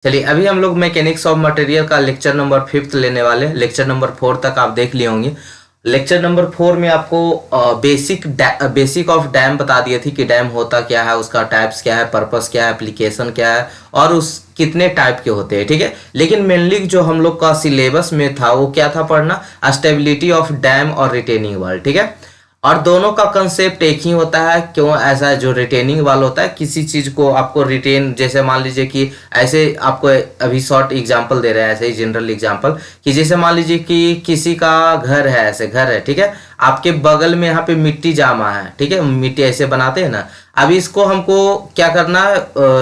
चलिए अभी हम लोग मैकेनिक्स ऑफ मटेरियल का लेक्चर नंबर 5 लेने वाले हैं। लेक्चर नंबर 4 तक आप देख लिए होंगे। लेक्चर नंबर 4 में आपको बेसिक ऑफ डैम बता दिए थी कि डैम होता क्या है, उसका टाइप्स क्या है, पर्पस क्या है, एप्लीकेशन क्या है और उस कितने टाइप के होते हैं। ठीक है, लेकिन मेनली जो हम लोग का सिलेबस में था वो क्या था पढ़ना, स्टेबिलिटी ऑफ डैम और रिटेनिंग वॉल। ठीक है, और दोनों का कंसेप्ट एक ही होता है। क्यों ऐसा, जो रिटेनिंग वाल होता है किसी चीज को आपको रिटेन, जैसे मान लीजिए कि ऐसे आपको अभी शॉर्ट एग्जांपल दे रहे हैं, ऐसे ही जनरल एग्जांपल कि जैसे मान लीजिए कि किसी का घर है, ऐसे घर है, ठीक है, आपके बगल में यहाँ पे मिट्टी जामा है, ठीक है, मिट्टी ऐसे बनाते हैं ना। अब इसको हमको क्या करना है,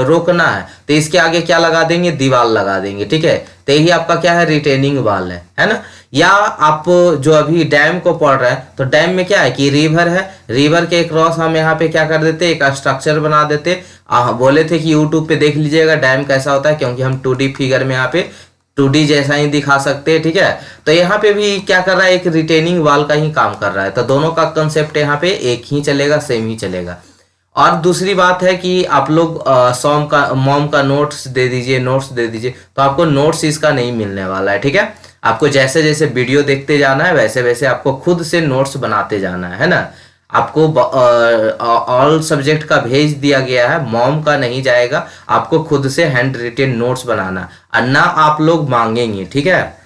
रोकना है, तो इसके आगे क्या लगा देंगे, दीवार लगा देंगे। ठीक है, तो यही आपका क्या है, रिटेनिंग वाल है ना। या आप जो अभी डैम को पढ़ रहे हैं तो डैम में क्या है कि रिवर है, रिवर के क्रॉस हम यहाँ पे क्या कर देते, एक स्ट्रक्चर बना देते। बोले थे कि यूट्यूब पे देख लीजिएगा डैम कैसा होता है, क्योंकि हम 2D फिगर में यहाँ पे 2D जैसा ही दिखा सकते हैं। ठीक है, तो यहाँ पे भी क्या कर रहा है, एक रिटेनिंग वाल का ही काम कर रहा है। तो दोनों का कंसेप्ट यहाँ पे एक ही चलेगा, सेम ही चलेगा। और दूसरी बात है कि आप लोग मॉम का नोट्स दे दीजिए, नोट्स दे दीजिए, तो आपको नोट्स इसका नहीं मिलने वाला है। ठीक है, आपको जैसे जैसे वीडियो देखते जाना है वैसे वैसे आपको खुद से नोट्स बनाते जाना है ना। आपको ऑल सब्जेक्ट का भेज दिया गया है, मॉम का नहीं जाएगा। आपको खुद से हैंड रिटेन नोट्स बनाना, और ना आप लोग मांगेंगे। ठीक है,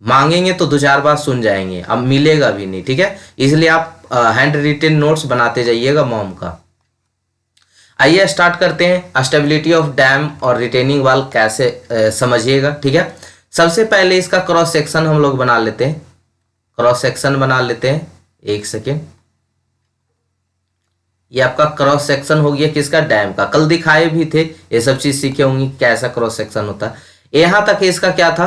मांगेंगे तो 2-4 बार सुन जाएंगे, अब मिलेगा भी नहीं। ठीक है, इसलिए आप हैंड रिटेन नोट्स बनाते जाइएगा मॉम का। आइए स्टार्ट करते हैं, स्टेबिलिटी ऑफ डैम और रिटेनिंग वाल कैसे समझिएगा। ठीक है, सबसे पहले इसका क्रॉस सेक्शन हम लोग बना लेते हैं। क्रॉस सेक्शन बना लेते हैं, एक सेकेंड। ये आपका क्रॉस सेक्शन हो गया किसका, डैम का। कल दिखाए भी थे, ये सब चीज सीखे होंगी कैसा क्रॉस सेक्शन होता है। यहां तक इसका क्या था,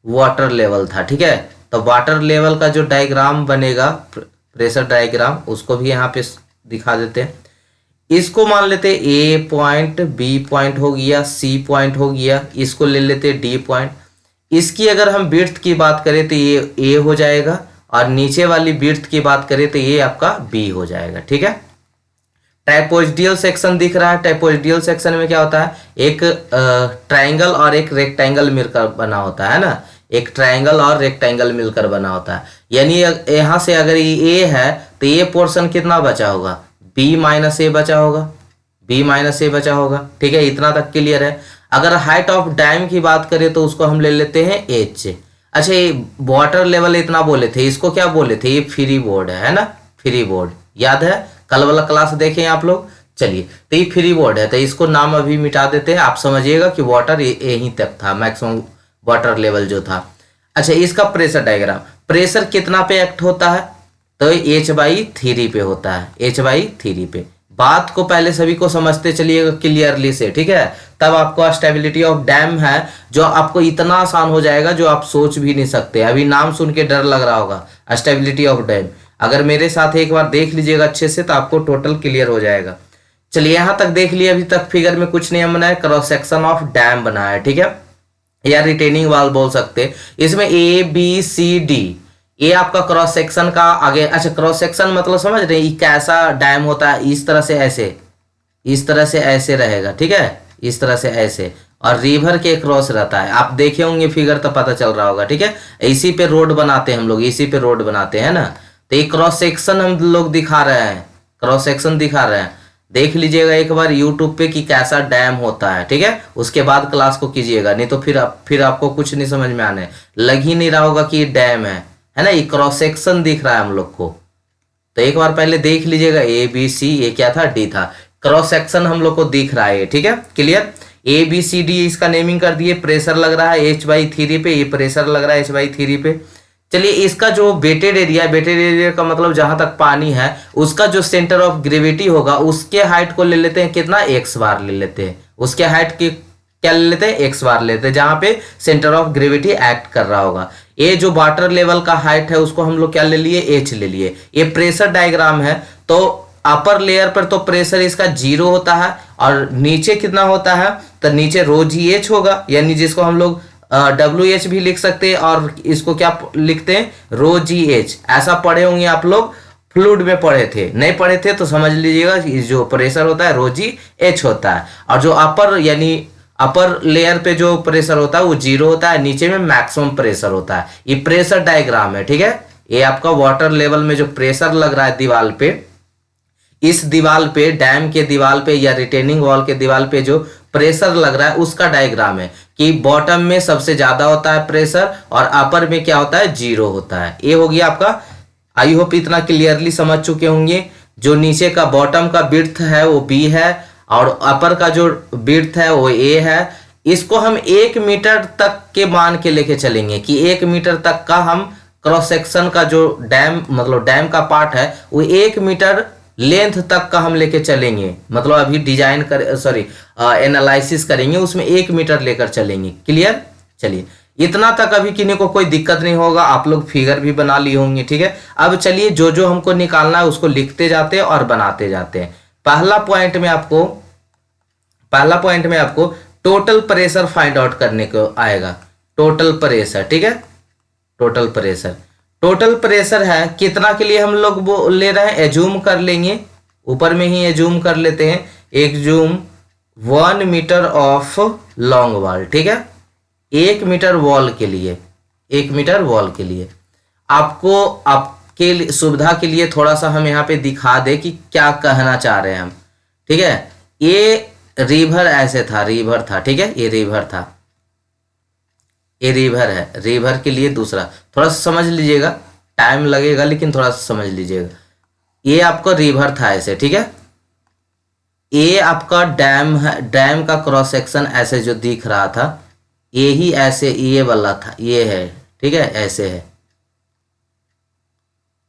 वाटर लेवल था। ठीक है, तो वाटर लेवल का जो डायग्राम बनेगा, प्रेशर डायग्राम, उसको भी यहाँ पे दिखा देते हैं। इसको मान लेते ए पॉइंट, बी पॉइंट हो गया, सी पॉइंट हो गया, इसको ले लेते डी पॉइंट। इसकी अगर हम विड्थ की बात करें तो ये ए हो जाएगा, और नीचे वाली विड्थ की बात करें तो ये आपका बी हो जाएगा। ठीक है, ट्राइपोइडियल सेक्शन दिख रहा है। ट्राइपोइडियल सेक्शन में क्या होता है, एक ट्राइंगल और एक रेक्टेंगल मिलकर बना होता है ना। एक ट्राइंगल और रेक्टेंगल मिलकर बना होता है, यानी यहां से अगर ये ए है तो ये पोर्शन कितना बचा होगा, बी माइनस ए बचा होगा, बी माइनस ए बचा होगा। ठीक है, इतना तक क्लियर है। अगर हाइट ऑफ डैम की बात करें तो उसको हम ले लेते हैं एच। अच्छा, ये वाटर लेवल इतना बोले थे, इसको क्या बोले थे, ये फ्री बोर्ड है ना, फ्री बोर्ड याद है, कल वाला क्लास देखें आप लोग। चलिए, तो ये फ्री बोर्ड है, तो इसको नाम अभी मिटा देते हैं। आप समझिएगा कि वाटर यहीं तक था, मैक्सिमम वाटर लेवल जो था। अच्छा, इसका प्रेशर डायग्राम, प्रेशर कितना पे एक्ट होता है, तो H/3 पे होता है, H/3 पे। बात को पहले सभी को समझते चलिएगा क्लियरली से। ठीक है, तब आपको स्टेबिलिटी ऑफ डैम है जो आपको इतना आसान हो जाएगा जो आप सोच भी नहीं सकते। अभी नाम सुन के डर लग रहा होगा, स्टेबिलिटी ऑफ डैम। अगर मेरे साथ एक बार देख लीजिएगा अच्छे से तो आपको टोटल क्लियर हो जाएगा। चलिए, यहां तक देख लिया, अभी तक फिगर में कुछ नहीं बना है, क्रॉस सेक्शन ऑफ डैम बना है। ठीक है, या रिटेनिंग वाल बोल सकते हैं। इसमें ए बी सी डी, ये आपका क्रॉस सेक्शन का आगे। अच्छा, क्रॉस सेक्शन मतलब समझ रहे हैं, कैसा डैम होता है, इस तरह से ऐसे, इस तरह से ऐसे रहेगा। ठीक है, इस तरह से ऐसे, और रिवर के क्रॉस रहता है। आप देखे होंगे फिगर तो पता चल रहा होगा। ठीक है, इसी पे रोड बनाते हैं हम लोग, इसी पे रोड बनाते हैं ना। तो ये क्रॉस सेक्शन हम लोग दिखा रहे हैं, क्रॉस सेक्शन दिखा रहे हैं। देख लीजिएगा एक बार यूट्यूब पे कि कैसा डैम होता है। ठीक है, उसके बाद क्लास को कीजिएगा, नहीं तो फिर आपको कुछ नहीं समझ में आने लग ही नहीं रहा होगा कि ये डैम है ना। ये क्रॉस सेक्शन दिख रहा है हम लोग को, तो एक बार पहले देख लीजिएगा, ए बी सी, ये क्या था, डी था। क्रॉस सेक्शन हम लोग को दिख रहा है। ठीक है, clear. A B C D इसका नेमिंग कर दिए। प्रेशर लग रहा है H/3 पे, ये प्रेशर लग रहा है H/3 पे। चलिए, इसका जो वेटेड एरिया, वेटेड एरिया का मतलब जहां तक पानी है उसका जो सेंटर ऑफ ग्रेविटी होगा, उसके हाइट को ले लेते हैं कितना, एक्स बार ले लेते हैं। उसके हाइट की क्या ले लेते हैं, एक्स बार लेते हैं, जहां पे सेंटर ऑफ ग्रेविटी एक्ट कर रहा होगा। ये जो वाटर लेवल का हाइट है उसको हम लोग क्या ले लिए, एच ले लिए। ये प्रेशर डायग्राम है, तो अपर लेयर पर तो प्रेशर इसका 0 होता है, और नीचे कितना होता है, तो नीचे ρGH होगा, यानी जिसको हम लोग WH भी लिख सकते हैं, और इसको क्या लिखते हैं, ρGH। ऐसा पढ़े होंगे आप लोग, फ्लूइड में पढ़े थे, नहीं पढ़े थे तो समझ लीजिएगा, जो प्रेशर होता है ρGH होता है। और जो अपर यानी अपर लेयर पे जो प्रेशर होता है वो 0 होता है, नीचे में मैक्सिमम प्रेशर होता है। ये प्रेशर डायग्राम है, ठीक है। ये आपका वाटर लेवल में जो प्रेशर लग रहा है दीवार पे, इस दीवार पे, डैम के दीवार पे या रिटेनिंग वॉल के दीवार पे जो प्रेशर लग रहा है उसका डायग्राम है कि बॉटम में सबसे ज्यादा होता है प्रेशर और अपर में क्या होता है, 0 होता है। ये हो गया आपका। आई होप इतना क्लियरली समझ चुके होंगे। जो नीचे का बॉटम का विड्थ है वो B है और अपर का जो विड्थ है वो A है। इसको हम 1 मीटर तक के मान के लेके चलेंगे कि 1 मीटर तक का हम क्रॉस सेक्शन का जो डैम मतलब डैम का पार्ट है वो 1 मीटर लेंथ तक का हम लेके चलेंगे। मतलब अभी डिजाइन कर सॉरी एनालिसिस करेंगे, उसमें 1 मीटर लेकर चलेंगे। क्लियर? चलिए इतना तक अभी किन्हीं को कोई दिक्कत नहीं होगा, आप लोग फिगर भी बना लिए होंगे, ठीक है। अब चलिए जो जो हमको निकालना है उसको लिखते जाते हैं और बनाते जाते हैं। पहला पॉइंट में आपको टोटल प्रेशर फाइंड आउट करने को आएगा। टोटल प्रेशर, ठीक है। टोटल प्रेशर है कितना के लिए हम लोग वो ले रहे हैं, एज्यूम कर लेंगे, ऊपर में ही एज्यूम कर लेते हैं। Assume 1 metre of long wall, ठीक है। 1 मीटर वॉल के लिए, 1 मीटर वॉल के लिए आपको आपके सुविधा के लिए थोड़ा सा हम यहाँ पे दिखा दे कि क्या कहना चाह रहे हैं हम, ठीक है। ये रिवर ऐसे था, रिवर था, ठीक है। ये रिवर था, ये रिवर है। रिवर के लिए दूसरा थोड़ा सा समझ लीजिएगा, टाइम लगेगा लेकिन थोड़ा सा समझ लीजिएगा। ये आपका रिवर था ऐसे, ठीक है। ये आपका डैम है, डैम का क्रॉस सेक्शन ऐसे जो दिख रहा था ये ही ऐसे ये वाला था, ये है, ठीक है। ऐसे है,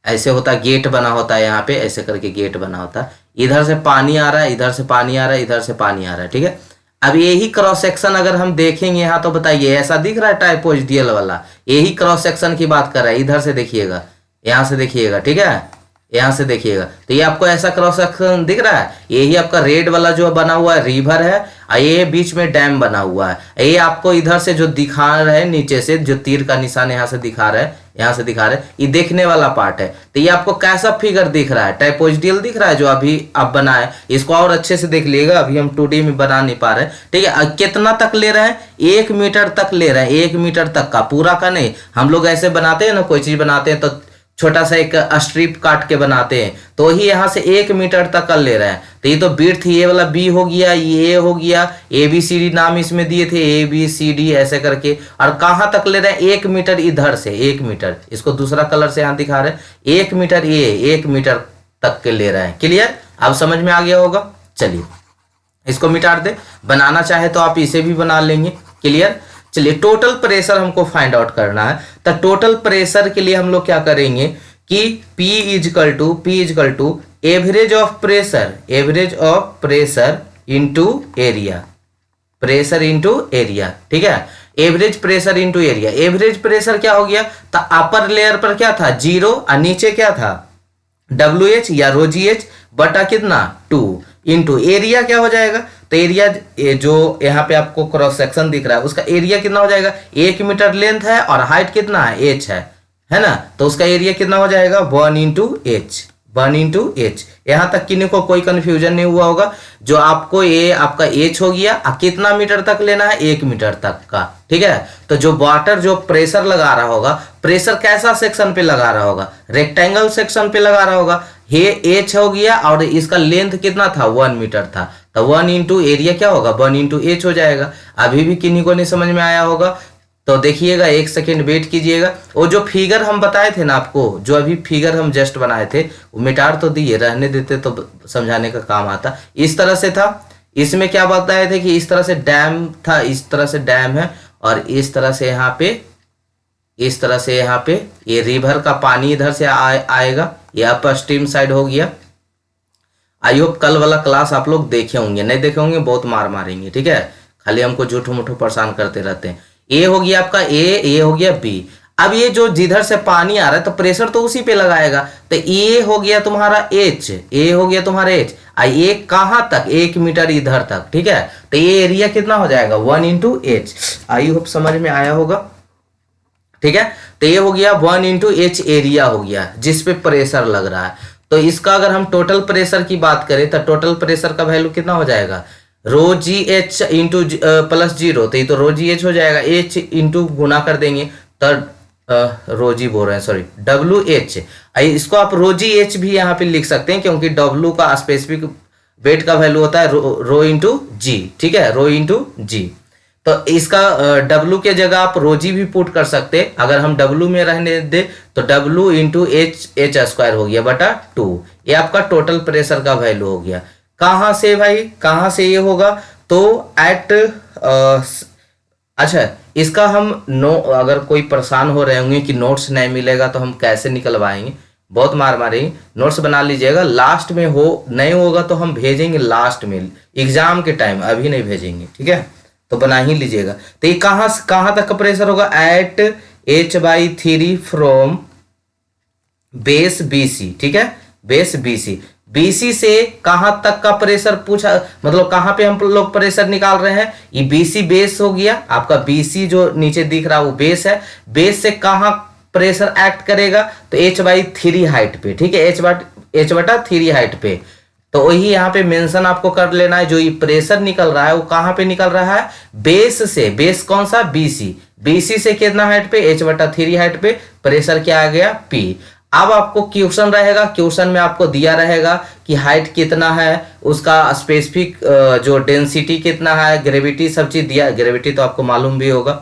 ऐसे होता, गेट बना होता है यहाँ पे, ऐसे करके गेट बना होता है। इधर से पानी आ रहा है, इधर से पानी आ रहा है, इधर से पानी आ रहा है, ठीक है। अब यही क्रॉस सेक्शन अगर हम देखेंगे यहाँ तो बताइए ऐसा दिख रहा है ट्राइपोइडियल वाला, यही क्रॉस सेक्शन की बात कर रहा है। इधर से देखिएगा, यहाँ से देखिएगा, ठीक है। यहाँ से देखिएगा तो ये आपको ऐसा क्रॉस सेक्शन दिख रहा है। यही आपका रेड वाला जो बना हुआ है रिवर है और ये बीच में डैम बना हुआ है। ये आपको इधर से जो दिखा रहे हैं, नीचे से जो तीर का निशान यहाँ से दिखा रहा है, यहाँ से दिखा रहे हैं, ये देखने वाला पार्ट है। तो ये आपको कैसा फिगर दिख रहा है, ट्राइपोइडियल दिख रहा है जो अभी आप बनाए। इसको और अच्छे से देख लीजिएगा, अभी हम 2D में बना नहीं पा रहे, ठीक है। कितना तक ले रहे हैं, 1 मीटर तक ले रहे हैं, 1 मीटर तक का, पूरा का नहीं। हम लोग ऐसे बनाते हैं ना, कोई चीज बनाते हैं तो छोटा सा एक स्ट्रिप काट के बनाते हैं, तो ही यहाँ से 1 मीटर तक का ले रहे हैं। तो ये तो विड्थ ये वाला B हो गया, ये हो गया, ABCD नाम इसमें दिए थे, ABCD ऐसे करके। और कहाँ तक ले रहे हैं, 1 मीटर इधर से, 1 मीटर, इसको दूसरा कलर से यहाँ दिखा रहे हैं, 1 मीटर, ये 1 मीटर तक के ले रहे हैं। क्लियर? अब समझ में आ गया होगा। चलिए इसको मिटा दे, बनाना चाहे तो आप इसे भी बना लेंगे। क्लियर? चलिए टोटल प्रेशर हमको फाइंड आउट करना है। तो टोटल प्रेशर के लिए हम लोग क्या करेंगे कि P is equal to average of pressure into area, pressure into area, ठीक है। Average pressure into area. Average pressure क्या हो गया, तो अपर लेयर पर क्या था 0 और नीचे क्या था WH या ρGH बटा कितना 2 इंटू एरिया क्या हो जाएगा। तो एरिया जो यहाँ पे आपको क्रॉस सेक्शन दिख रहा है उसका एरिया कितना हो जाएगा, 1 मीटर लेंथ है और हाइट कितना है h है ना। तो उसका एरिया कितना हो जाएगा 1 इंटू एच। यहाँ तक किन्हीं को कोई कंफ्यूजन नहीं हुआ होगा। जो आपको ये आपका एच हो गया, कितना मीटर तक लेना है 1 मीटर तक का, ठीक है। तो जो वाटर जो प्रेशर लगा रहा होगा, प्रेशर कैसा सेक्शन पे लगा रहा होगा, रेक्टेंगल सेक्शन पे लगा रहा होगा। ये एच हो गया और इसका लेंथ कितना था 1 मीटर था, तो 1 इंटू एरिया क्या होगा 1 इंटू एच हो जाएगा। अभी भी किन्हीं को नहीं समझ में आया होगा तो देखिएगा, 1 सेकेंड वेट कीजिएगा। वो जो फिगर हम बताए थे ना आपको, जो अभी फिगर हम जस्ट बनाए थे वो मिटार तो दिए, रहने देते तो समझाने का काम आता। इस तरह से था, इसमें क्या बताए थे कि इस तरह से डैम था, इस तरह से डैम है और इस तरह से यहाँ पे, इस तरह से यहाँ पे ये रिवर का पानी इधर से आएगा, ये अपर स्ट्रीम साइड हो गया। आई होप कल वाला क्लास आप लोग देखे होंगे, नहीं देखे होंगे बहुत मार मारेंगे, ठीक है। खाली हमको झूठो मूठो परेशान करते रहते हैं। ए हो गया आपका ए हो गया बी। अब ये जो जिधर से पानी आ रहा है तो प्रेशर तो उसी पे लगाएगा, तो ए हो गया तुम्हारा एच, ए हो गया तुम्हारा एच। ए कहां तक 1 मीटर इधर तक, ठीक है। तो ये एरिया कितना हो जाएगा 1 इंटू एच। आई होप समझ में आया होगा, ठीक है। तो ये हो गया 1 इंटू एच एरिया हो गया जिस पे प्रेशर लग रहा है। तो इसका अगर हम टोटल प्रेशर की बात करें तो टोटल प्रेशर का वैल्यू कितना हो जाएगा, rho G H into plus zero, तो ये तो रो जी एच हो जाएगा, एच इंटू गुना कर देंगे तो रो जी बोल रहे हैं, सॉरी डब्ल्यू एच। इसको आप रो जी एच भी यहाँ पे लिख सकते हैं, क्योंकि डब्ल्यू का स्पेसिफिक वेट का वैल्यू होता है रो इंटू जी, ठीक है, रो इंटू जी। तो इसका डब्ल्यू के जगह आप रोजी भी पुट कर सकते हैं। अगर हम डब्ल्यू में रहने दे तो डब्ल्यू इंटू एच स्क्वायर हो गया बटा 2, ये आपका टोटल प्रेशर का वैल्यू हो गया। कहाँ से भाई, कहाँ से ये होगा, तो एट अच्छा, इसका हम नो, अगर कोई परेशान हो रहे होंगे कि नोट्स नहीं मिलेगा तो हम कैसे निकलवाएंगे, बहुत मार मारेंगे, नोट्स बना लीजिएगा, लास्ट में हो नहीं होगा तो हम भेजेंगे लास्ट में एग्जाम के टाइम, अभी नहीं भेजेंगे, ठीक है, तो बना ही लीजिएगा। तो ये कहाँ तक का प्रेशर होगा, eight h/3 from base BC, ठीक है, बेस BC से कहां तक का प्रेशर पूछा, मतलब कहां पे हम लोग प्रेशर निकाल रहे हैं, ये BC बेस हो गया आपका, BC जो नीचे दिख रहा है वो बेस है, बेस से कहां प्रेशर एक्ट करेगा, तो h/3 हाइट पे, ठीक है, h/3 हाइट पे। तो वही यहाँ पे मेंशन आपको कर लेना है, जो ये प्रेशर निकल रहा है वो कहां पे निकल रहा है, बेस से, बेस कौन सा, BC से कितना हाइट पे, h/3 हाइट पे, प्रेशर क्या आ गया, P। अब आपको क्वेश्चन रहेगा, क्वेश्चन में आपको दिया रहेगा कि हाइट कितना है, उसका स्पेसिफिक जो डेंसिटी कितना है, ग्रेविटी, सब चीज दिया, ग्रेविटी तो आपको मालूम भी होगा,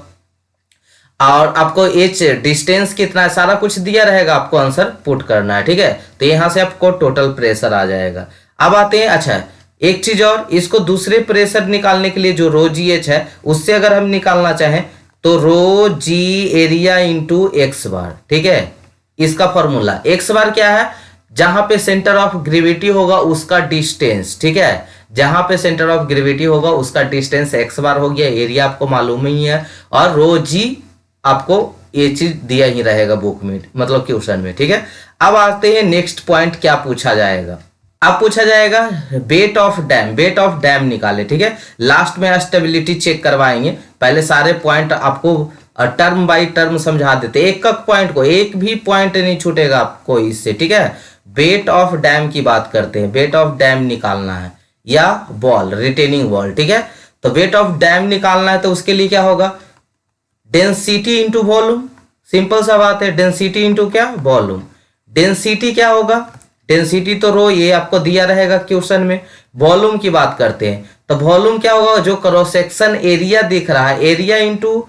और आपको एच डिस्टेंस कितना है, सारा कुछ दिया रहेगा, आपको आंसर पुट करना है, ठीक है। तो यहां से आपको टोटल प्रेशर आ जाएगा। अब आते हैं, अच्छा एक चीज और, इसको दूसरे प्रेशर निकालने के लिए जो रो जी एच है उससे अगर हम निकालना चाहें तो रो जी एरिया इंटू एक्स बार, ठीक है, इसका फॉर्मूला एक्स बार क्या है, जहां पे सेंटर ऑफ ग्रेविटी होगा उसका डिस्टेंस, ठीक है, जहां पे सेंटर ऑफ ग्रेविटी होगा उसका डिस्टेंस एक्स बार हो गया, एरिया आपको मालूम ही है, और रो जी आपको ये चीज दिया ही रहेगा बुक में, मतलब क्वेश्चन में, ठीक है। अब आते हैं नेक्स्ट पॉइंट, क्या पूछा जाएगा, अब पूछा जाएगा वेट ऑफ डैम निकाले, ठीक है, लास्ट में स्टेबिलिटी चेक करवाएंगे, पहले सारे पॉइंट आपको टर्म बाय टर्म समझा देते, एक पॉइंट को, एक भी पॉइंट नहीं छूटेगा आपको इससे, ठीक है। वेट ऑफ डैम की बात करते हैं, वेट ऑफ डैम निकालना है, या बॉल, रिटेनिंग बॉल, ठीक है। तो वेट ऑफ डैम निकालना है तो उसके लिए क्या होगा, डेंसिटी इंटू वॉल्यूम, सिंपल सा बात है, डेंसिटी इंटू क्या, वॉल्यूम। डेंसिटी क्या होगा, डेंसिटी तो रो, ये आपको दिया रहेगा क्वेश्चन में। वॉल्यूम की बात करते हैं तो वॉल्यूम क्या होगा, जो क्रॉस सेक्शन एरिया दिख रहा है, area into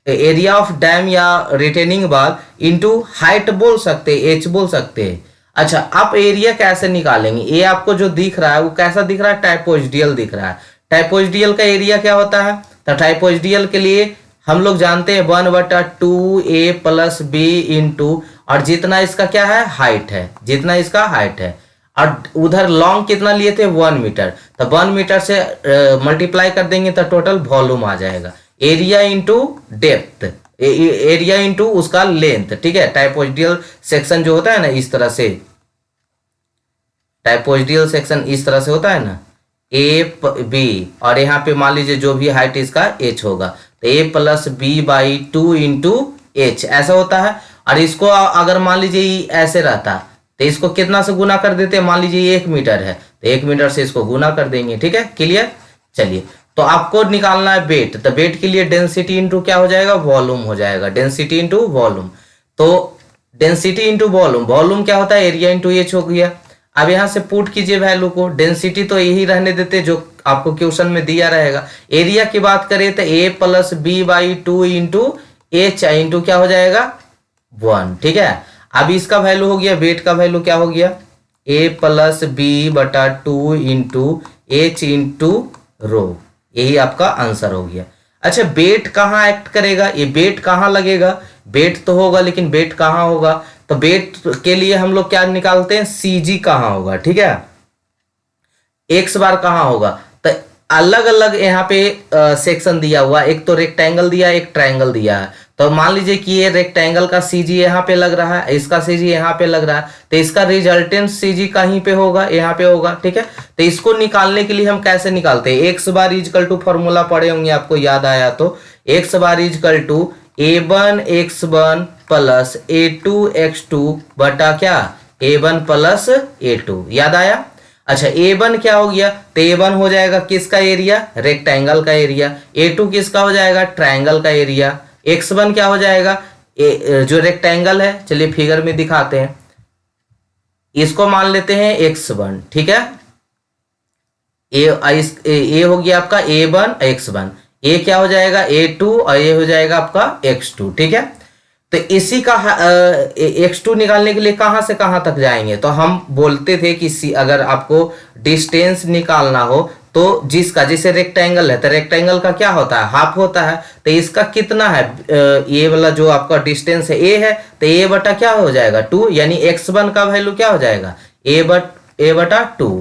area of dam या रिटेनिंग वॉल इंटू हाइट बोल सकते हैं, एच बोल सकते हैं। अच्छा, आप एरिया कैसे निकालेंगे, ये आपको जो दिख रहा है वो कैसा दिख रहा है, टाइपोइडियल दिख रहा है। टाइपोइडियल का एरिया क्या होता है, तो टाइपोइडियल के लिए हम लोग जानते हैं 1/2a + b इंटू, और जितना इसका क्या है, हाइट है, जितना इसका हाइट है, और उधर लॉन्ग कितना लिए थे, 1 मीटर, तो 1 मीटर से मल्टीप्लाई कर देंगे तो टोटल वॉल्यूम आ जाएगा, area into depth, area into उसका लेंथ, ठीक है। टाइपोइडियल सेक्शन जो होता है ना, इस तरह से, टाइपोइडियल सेक्शन इस तरह से होता है ना, AB, और यहाँ पे मान लीजिए जो भी हाइट इसका h होगा, तो a + b/2 इंटू h ऐसा होता है। और इसको अगर मान लीजिए ऐसे रहता तो इसको कितना से गुना कर देते, मान लीजिए 1 मीटर है तो 1 मीटर से इसको गुना कर देंगे, ठीक है, क्लियर। चलिए, तो आपको निकालना है वेट, तो वेट के लिए डेंसिटी इंटू क्या हो जाएगा, वॉल्यूम हो जाएगा, डेंसिटी इंटू वॉल्यूम। तो डेंसिटी इंटू वॉल्यूम, वॉल्यूम क्या होता है, एरिया इंटू एच हो गया। अब यहां से पुट कीजिए वैल्यू को, डेंसिटी तो यही रहने देते जो आपको क्वेश्चन में दिया रहेगा। एरिया की बात करें तो a + b/2 into H into क्या हो जाएगा, 1, ठीक है। अब इसका वैल्यू हो गया, वेट का वैल्यू क्या हो गया, a + b/2 into H into rho, यही आपका आंसर हो गया। अच्छा, वेट कहाँ एक्ट करेगा, ये वेट कहाँ लगेगा, वेट तो होगा लेकिन वेट कहाँ होगा, तो वेट के लिए हम लोग क्या निकालते हैं, CG कहाँ होगा, ठीक है, एक्स बार कहाँ होगा। तो अलग अलग यहाँ पे सेक्शन दिया हुआ, एक तो रेक्टेंगल दिया, एक ट्रायंगल दिया है। तो मान लीजिए कि ये रेक्टेंगल का CG यहाँ पे लग रहा है, इसका CG यहाँ पे लग रहा है, तो इसका रिजल्टेंट CG कहीं पे होगा, यहाँ पे होगा, ठीक है। तो इसको निकालने के लिए हम कैसे निकालते हैं, x bar is equal to formula पढ़े होंगे, आपको याद आया तो, x bar is equal to a1x1 + a2x2 बटा क्या, a1 + a2, याद आया। अच्छा A1 क्या हो गया, तो A1 हो जाएगा किसका एरिया, रेक्टेंगल का एरिया। A2 किसका हो जाएगा, ट्रायंगल का एरिया। X1 क्या हो जाएगा, जो रेक्टेंगल है, चलिए फिगर में दिखाते हैं, इसको मान लेते हैं X1, ठीक है। ए हो गया आपका A1 X1, ए क्या हो जाएगा A2 और ये हो जाएगा आपका X2, ठीक है। तो इसी का X2 निकालने के लिए कहां से कहां तक जाएंगे, तो हम बोलते थे कि अगर आपको डिस्टेंस निकालना हो तो जिसका, जैसे रेक्टेंगल है तो रेक्टेंगल का क्या होता है, हाफ होता है। तो इसका कितना है, ये वाला जो आपका डिस्टेंस है ए है, तो ए बटा क्या हो जाएगा 2, यानी X1 का वैल्यू क्या हो जाएगा ए बटा 2।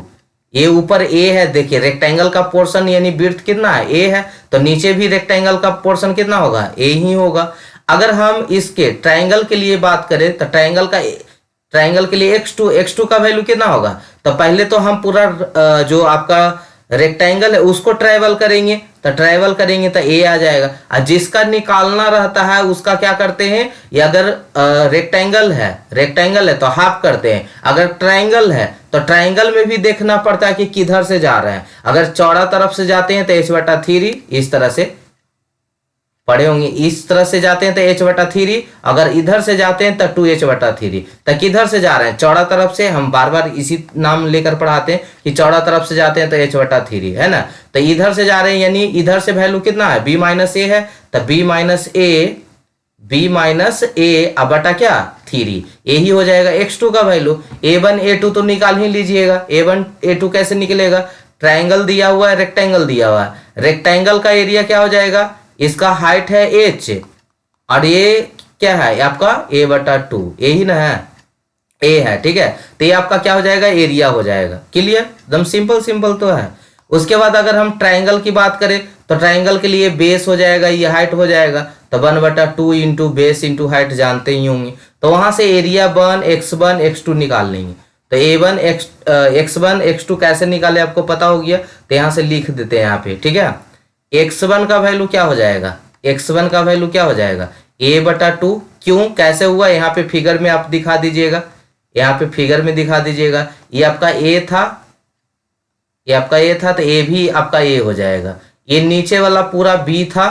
ये ऊपर ए है, देखिए रेक्टेंगल का पोर्शन यानी विड्थ कितना है ए है, तो नीचे भी रेक्टेंगल का पोर्शन कितना होगा ए ही होगा। अगर हम इसके ट्रायंगल के लिए बात करें तो ट्रायंगल के लिए x2 का वैल्यू कितना होगा, तो पहले तो हम पूरा जो आपका रेक्टेंगल है उसको ट्रेवल करेंगे, तो ट्रेवल करेंगे तो ए आ जाएगा। और जिसका निकालना रहता है उसका क्या करते हैं, या अगर रेक्टेंगल है तो हाफ करते हैं, अगर ट्रायंगल है तो ट्रायंगल में भी देखना पड़ता है कि किधर से जा रहे हैं। अगर चौड़ा तरफ से जाते हैं तो h/3 इस तरह से पढ़े होंगे, इस तरह से जाते हैं तो h/3, अगर इधर से जाते हैं तो 2h/3। तो किधर से जा रहे हैं, चौड़ा तरफ से, हम बार बार इसी नाम लेकर पढ़ाते हैं कि चौड़ा तरफ से जाते हैं तो h/3 है ना। तो इधर से जा रहे हैं यानी इधर से वैल्यू कितना है b - a है, तो b - a अब बटा क्या 3, यही हो जाएगा x2 का वैल्यू। a1 a2 तो निकाल ही लीजिएगा, a1 a2 कैसे निकलेगा, ट्रायंगल दिया हुआ है, रेक्टेंगल दिया हुआ है, रेक्टेंगल का एरिया क्या हो जाएगा, इसका हाइट है h और ये क्या है आपका a/2, यही ना है, a है, ठीक है। तो ये आपका क्या हो जाएगा, एरिया हो जाएगा। क्लियर, एकदम सिंपल तो है। उसके बाद अगर हम ट्रायंगल की बात करें तो ट्रायंगल के लिए बेस हो जाएगा, ये हाइट हो जाएगा, तो 1/2 इंटू बेस इंटू हाइट जानते ही होंगे, तो वहां से एरिया 1 x1 x2 निकाल लेंगे। तो a1 x1 x2 कैसे निकाले आपको पता हो गया, तो यहां से लिख देते हैं यहाँ पे, ठीक है। x1 का वैल्यू क्या हो जाएगा, x1 का वैल्यू क्या हो जाएगा a/2, क्यों कैसे हुआ, यहाँ पे फिगर में आप दिखा दीजिएगा, यहाँ पे फिगर में दिखा दीजिएगा, ये आपका a था, ये आपका a था, तो a भी आपका a हो जाएगा। ये नीचे वाला पूरा b था,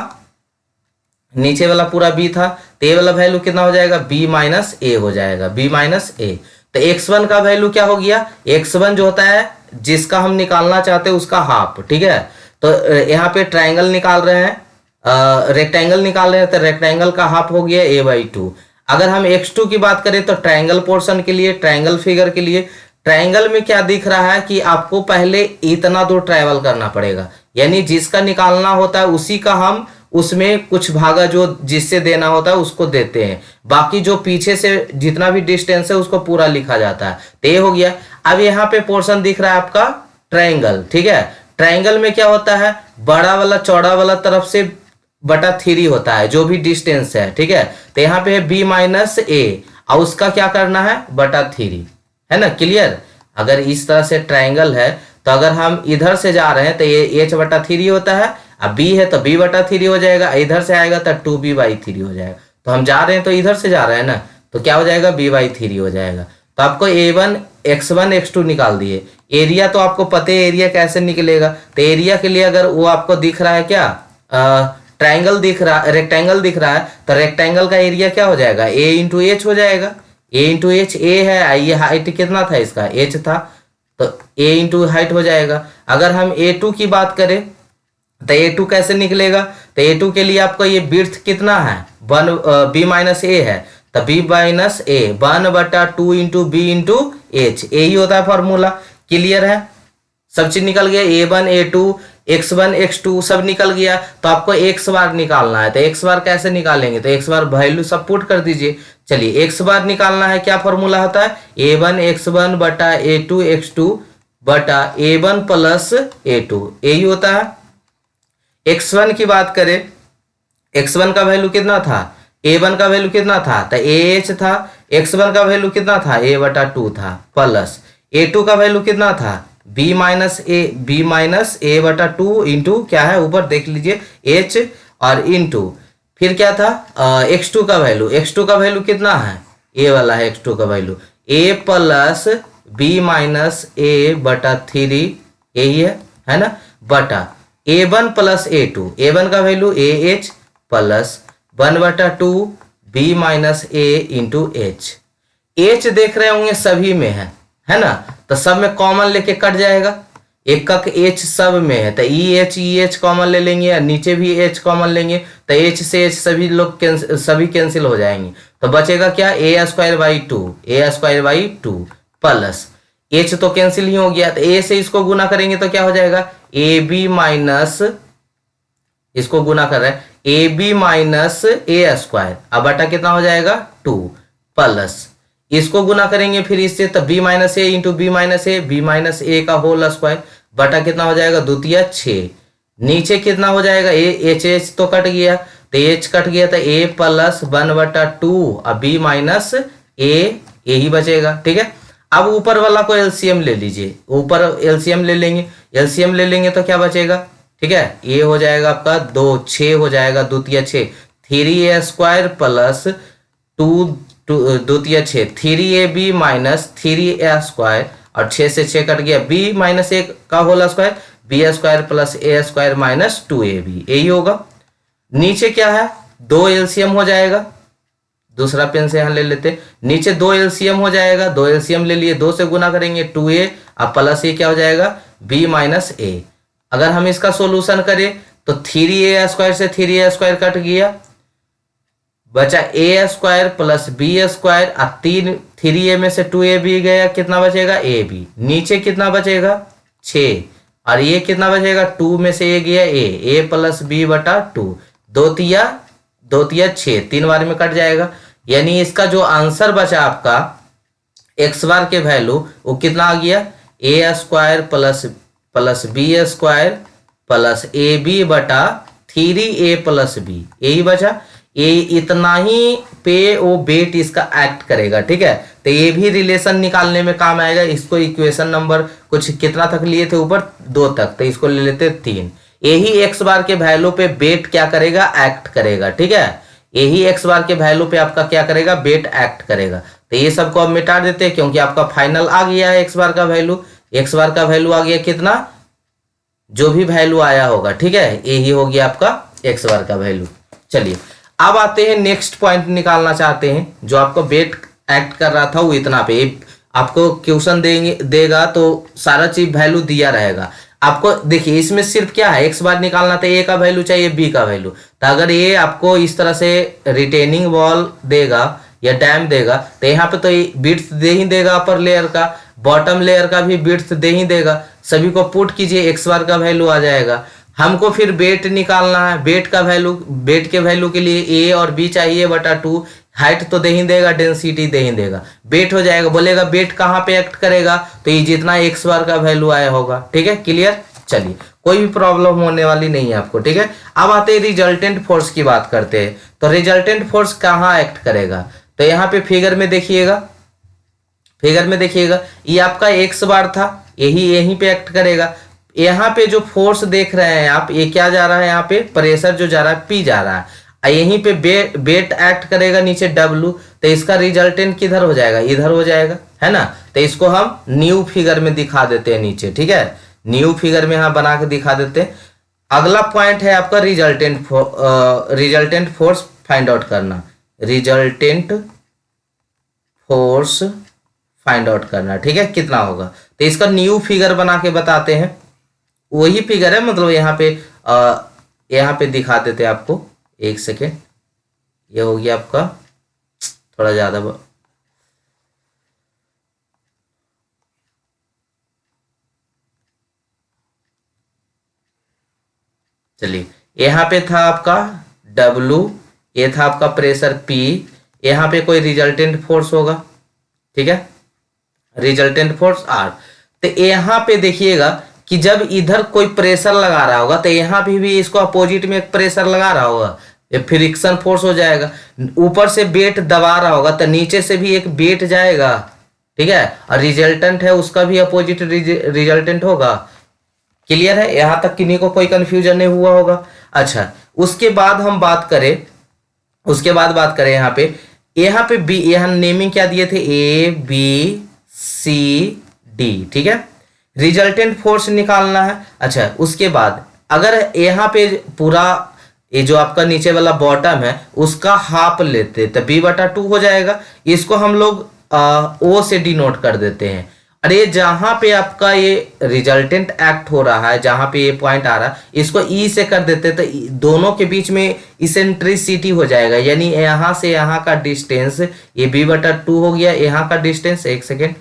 नीचे वाला पूरा b था, तो ये वाला वैल्यू कितना हो जाएगा b - a हो जाएगा, b - a। तो x1 का वैल्यू क्या हो गया, x1 जो होता है जिसका हम निकालना चाहते हैं उसका हाफ, ठीक है। तो यहाँ पे ट्रायंगल निकाल रहे हैं, रेक्टेंगल निकाल रहे हैं, तो रेक्टेंगल का हाफ हो गया a/2। अगर हम x2 की बात करें तो ट्रायंगल पोर्शन के लिए, ट्रायंगल फिगर के लिए, ट्रायंगल में क्या दिख रहा है कि आपको पहले इतना दूर ट्रैवल करना पड़ेगा, यानी जिसका निकालना होता है उसी का हम उसमें कुछ भागा जो जिससे देना होता है उसको देते हैं, बाकी जो पीछे से जितना भी डिस्टेंस है उसको पूरा लिखा जाता है। तो ये हो गया। अब यहाँ पे पोर्शन दिख रहा है आपका ट्रायंगल, ठीक है। ट्रायंगल में क्या होता है, बड़ा वाला चौड़ा वाला तरफ से /3 होता है जो भी डिस्टेंस है, ठीक है। तो यहाँ पे है b - a और उसका क्या करना है /3, है ना। क्लियर, अगर इस तरह से ट्रायंगल है तो अगर हम इधर से जा रहे हैं तो ये h/3 होता है, अब b है तो b/3 हो जाएगा, इधर से आएगा तो 2b/3 हो जाएगा। तो हम जा रहे हैं तो इधर से जा रहे हैं ना, तो क्या हो जाएगा b/3 हो जाएगा। तो आपको a1 x1 x2 निकाल दिए। एरिया तो आपको पता है एरिया कैसे निकलेगा, तो एरिया के लिए अगर वो आपको दिख रहा है क्या, ट्रायंगल दिख रहा, रेक्टेंगल दिख रहा है, तो रेक्टेंगल का एरिया क्या हो जाएगा a × h हो जाएगा। a × h a है, ये हाइट कितना था इसका h था, तो a × हाइट हो जाएगा। अगर हम a2 की बात करें तो a2 कैसे निकलेगा, तो a2 के लिए आपको ये विड्थ कितना है b - a है, तो b - a 1/2 into b into h, यही होता है फॉर्मूला। क्लियर है, सब चीज निकल गया, a1 a2 x1 x2 सब निकल गया। तो आपको x बार निकालना है, तो x बार कैसे निकालेंगे, तो x बार वैल्यू सब पुट कर दीजिए। चलिए x बार निकालना है, क्या फॉर्मूला होता है a1 x1 बटा a2 x2 बटा a1 प्लस a2, यही होता है। x1 की बात करें, x1 का वैल्यू कितना था, a1 का वैल्यू कितना था, तो ah था, x1 का वैल्यू कितना था a/2 था, प्लस a2 का वैल्यू कितना था b - a/2 इंटू क्या है ऊपर देख लीजिए h और इंटू फिर क्या था x2 का वैल्यू, x2 का वैल्यू कितना है, a वाला है x2 का वैल्यू a प्लस बी माइनस ए बटा 3, यही है ना, बटा A1 प्लस A2, A1 का value AH plus 1/2 B minus A into H। H देख रहे होंगे सभी में है ना, तो सब में कॉमन लेके कट जाएगा, एकक H सब में है तो EH कॉमन ले लेंगे, नीचे भी H कॉमन लेंगे तो H से H सभी कैंसिल हो जाएंगे, तो बचेगा क्या, A²/2 प्लस H तो कैंसिल ही हो गया, तो A से इसको गुना करेंगे तो क्या हो जाएगा, AB माइनस, इसको गुना कर रहे हैं AB माइनस A², अब बटा कितना हो जाएगा 2 प्लस इसको गुना करेंगे फिर इससे, तो B माइनस ए इंटू बी माइनस ए का होल स्क्वायर बटा कितना हो जाएगा 2×3 6, नीचे कितना हो जाएगा H तो कट गया, तो H कट गया तो A प्लस 1/2 अब B माइनस ए, यही बचेगा। ठीक है, अब ऊपर वाला को एलसीएम ले लीजिए, ऊपर एलसीएम ले लेंगे, एलसीएम ले लेंगे तो क्या बचेगा, ठीक है, ये हो जाएगा आपका 2 6 हो जाएगा 2×3 6, 3A² plus 2×3 6 3AB minus 3A² और 6 से 6 कट गया, B माइनस ए का whole square B² plus A² minus 2AB, यही होगा। नीचे क्या है, 2 एलसीएम हो जाएगा, दूसरा पेन से यहां ले लेते, नीचे 2 एलसीएम हो जाएगा, 2 एलसीएम ले लिए, 2 से गुना करेंगे 2A, अब प्लस ये क्या हो जाएगा B माइनस ए। अगर हम इसका सॉल्यूशन करें तो 3A² से 3A² कट गया, बचा A² प्लस B² और 3A में से 2AB गया, कितना बचेगा AB, नीचे कितना बचेगा 6 और ये कितना बचेगा 2 में से A गया A प्लस B बटा 2, 2×3 6, 3 बार में कट जाएगा, यानी इसका जो आंसर बचा आपका x² के वैल्यू वो कितना आ गया, A² plus B² plus AB बटा 3A प्लस B, यही बचा। ये इतना ही पे वो वेट इसका एक्ट करेगा। ठीक है, तो ये भी रिलेशन निकालने में काम आएगा। इसको इक्वेशन नंबर कुछ कितना तक लिए थे ऊपर 2 तक, तो इसको ले लेते 3। यही x² के वैल्यू पे वेट क्या करेगा, एक्ट करेगा। ठीक है, यही x² के वैल्यू पे आपका क्या करेगा, वेट एक्ट करेगा। तो ये सबको अब मिटा देते हैं क्योंकि आपका फाइनल आ गया है x² का वैल्यू। x² का वैल्यू आ गया कितना, जो भी वैल्यू आया होगा। ठीक है, यही हो गया आपका x² का वैल्यू। चलिए अब आते हैं नेक्स्ट पॉइंट निकालना चाहते हैं, जो आपको वेट एक्ट कर रहा था वो इतना पे। आपको क्वेश्चन देगा तो सारा चीज वैल्यू दिया रहेगा आपको। देखिए इसमें सिर्फ क्या है, x² निकालना था, a का वैल्यू चाहिए b का वैल्यू। तो अगर ये आपको इस तरह से रिटेनिंग वॉल देगा या डैम देगा तो यहाँ पे तो बिट्स दे ही देगा, अपर लेयर का बॉटम लेयर का भी बिट्स दे ही देगा। सभी को पुट कीजिए, x² का वैल्यू आ जाएगा। हमको फिर वेट निकालना है, वेट का वैल्यू, वेट के वैल्यू के लिए a और b चाहिए बटा 2, हाइट तो दे ही देगा, डेंसिटी दे ही देगा, वेट हो जाएगा। बोलेगा वेट कहाँ पे एक्ट करेगा, तो ये जितना x² का वैल्यू आया होगा। ठीक है, क्लियर। चलिए कोई भी प्रॉब्लम होने वाली नहीं है आपको। ठीक है, अब आते हैं रिजल्टेंट फोर्स की बात करते हैं। तो रिजल्टेंट फोर्स कहाँ एक्ट करेगा, तो यहाँ पे फिगर में देखिएगा, फिगर में देखिएगा ये आपका x² था, यहीं पे एक्ट करेगा। यहाँ पे जो फोर्स देख रहे हैं आप, ये क्या जा रहा है, यहाँ पे प्रेशर जो जा रहा है P जा रहा है, यहीं पे वेट एक्ट करेगा नीचे W, तो इसका रिजल्टेंट किधर हो जाएगा, इधर हो जाएगा, है ना। तो इसको हम न्यू फिगर में दिखा देते हैं नीचे। ठीक है, न्यू फिगर में यहाँ बना के दिखा देते हैं। अगला पॉइंट है आपका रिजल्टेंट फोर्स फाइंड आउट करना, रिजल्टेंट फोर्स फाइंड आउट करना। ठीक है, कितना होगा, तो इसका न्यू फिगर बना के बताते हैं। वही फिगर है, मतलब यहाँ पे दिखा देते हैं आपको। एक सेकेंड, ये हो गया आपका थोड़ा ज्यादा, चलिए यहाँ पे था आपका W, ये था आपका प्रेशर P, यहाँ पे कोई रिजल्टेंट फोर्स होगा। ठीक है, रिजल्टेंट फोर्स R। तो यहाँ पे देखिएगा कि जब इधर कोई प्रेशर लगा रहा होगा तो यहाँ भी इसको अपोजिट में एक प्रेशर लगा रहा होगा, ये फ्रिक्शन फोर्स हो जाएगा। ऊपर से वेट दबा रहा होगा तो नीचे से भी एक वेट जाएगा। ठीक है, और रिजल्टेंट है उसका भी अपोजिट रिजल्टेंट होगा। क्लियर है, यहाँ तक किन्हीं को कोई कंफ्यूजन नहीं हुआ होगा। अच्छा, उसके बाद हम बात करें, यहाँ पे B, यहाँ नेमिंग क्या दिए थे, A B सी डी, ठीक है। रिजल्टेंट फोर्स निकालना है। अच्छा, उसके बाद अगर यहाँ पे पूरा ये जो आपका नीचे वाला बॉटम है उसका हाफ लेते तो B/2 हो जाएगा। इसको हम लोग O से डिनोट कर देते हैं। अरे जहां पे आपका ये रिजल्टेंट एक्ट हो रहा है, जहां पे ये पॉइंट आ रहा है, इसको E से कर देते तो दोनों के बीच में इसेंट्रिसिटी हो जाएगा, यानी यहां से यहां का डिस्टेंस ये B/2 हो गया। यहां का डिस्टेंस, एक सेकेंड,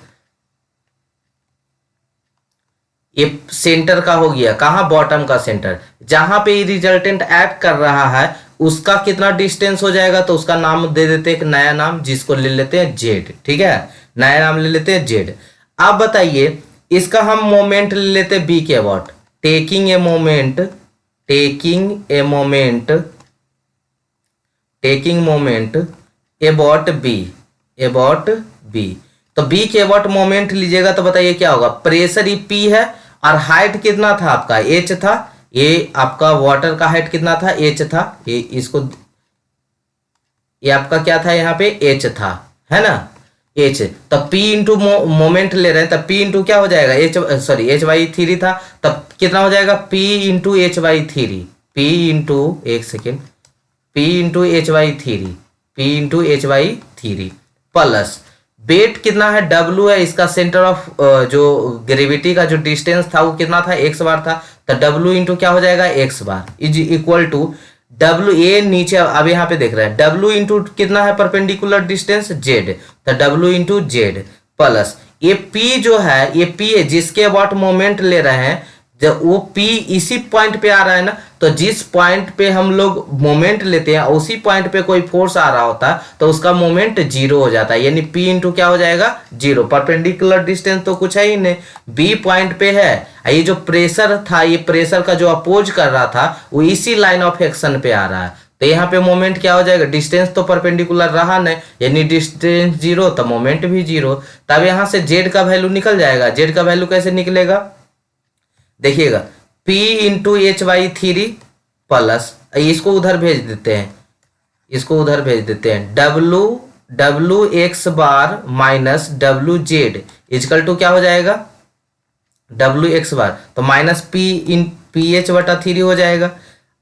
ये सेंटर का हो गया, कहाँ, बॉटम का सेंटर, जहां पे रिजल्टेंट एक्ट कर रहा है उसका कितना डिस्टेंस हो जाएगा, तो उसका नाम दे देते हैं, एक नया नाम जिसको ले लेते हैं जेड, ठीक है, नया नाम ले लेते हैं जेड। अब बताइए इसका हम मोमेंट ले लेते हैं बी के about, taking a moment about B, तो बी के अबाउट मोमेंट लीजिएगा तो बताइए क्या होगा। प्रेशर ई पी है और हाइट कितना था आपका, एच था। ये आपका वाटर का हाइट कितना था, एच था। ये इसको, ये आपका क्या था, यहाँ पे एच था, है ना, एच। तो P इंटू मोमेंट ले रहे हैं, तब P इंटू क्या हो जाएगा, H/3 था, तब कितना हो जाएगा, P into H/3, P into, एक second, P into H/3 plus weight कितना है, W है, इसका सेंटर ऑफ जो ग्रेविटी का जो डिस्टेंस था वो कितना था, x बार था, तो W इंटू क्या हो जाएगा, x bar is equal to W, A नीचे अब यहाँ पे देख रहे हैं, W इंटू कितना है परपेंडिकुलर डिस्टेंस, Z, तो W इंटू Z प्लस ये P जो है, ये P है जिसके अबाउट मोमेंट ले रहे हैं, जब वो P इसी पॉइंट पे आ रहा है ना, तो जिस पॉइंट पे हम लोग मोमेंट लेते हैं उसी पॉइंट पे कोई फोर्स आ रहा होता है तो उसका मोमेंट जीरो हो जाता है, यानी P इंटू क्या हो जाएगा, जीरो। परपेंडिकुलर डिस्टेंस तो कुछ है ही नहीं, B पॉइंट पे है। ये जो प्रेशर था, ये प्रेशर का जो अपोज कर रहा था वो इसी लाइन ऑफ एक्शन पे आ रहा है, तो यहाँ पे मोमेंट क्या हो जाएगा, डिस्टेंस तो परपेंडिकुलर रहा नहीं, यानी डिस्टेंस जीरो तो मोमेंट भी जीरो। तब यहाँ से जेड का वैल्यू निकल जाएगा। जेड का वैल्यू कैसे निकलेगा, देखिएगा, P इंटू H/3 प्लस, इसको उधर भेज देते हैं, W x bar minus WZ is equal to क्या हो जाएगा, W एक्स बार, तो माइनस PH/3 हो जाएगा।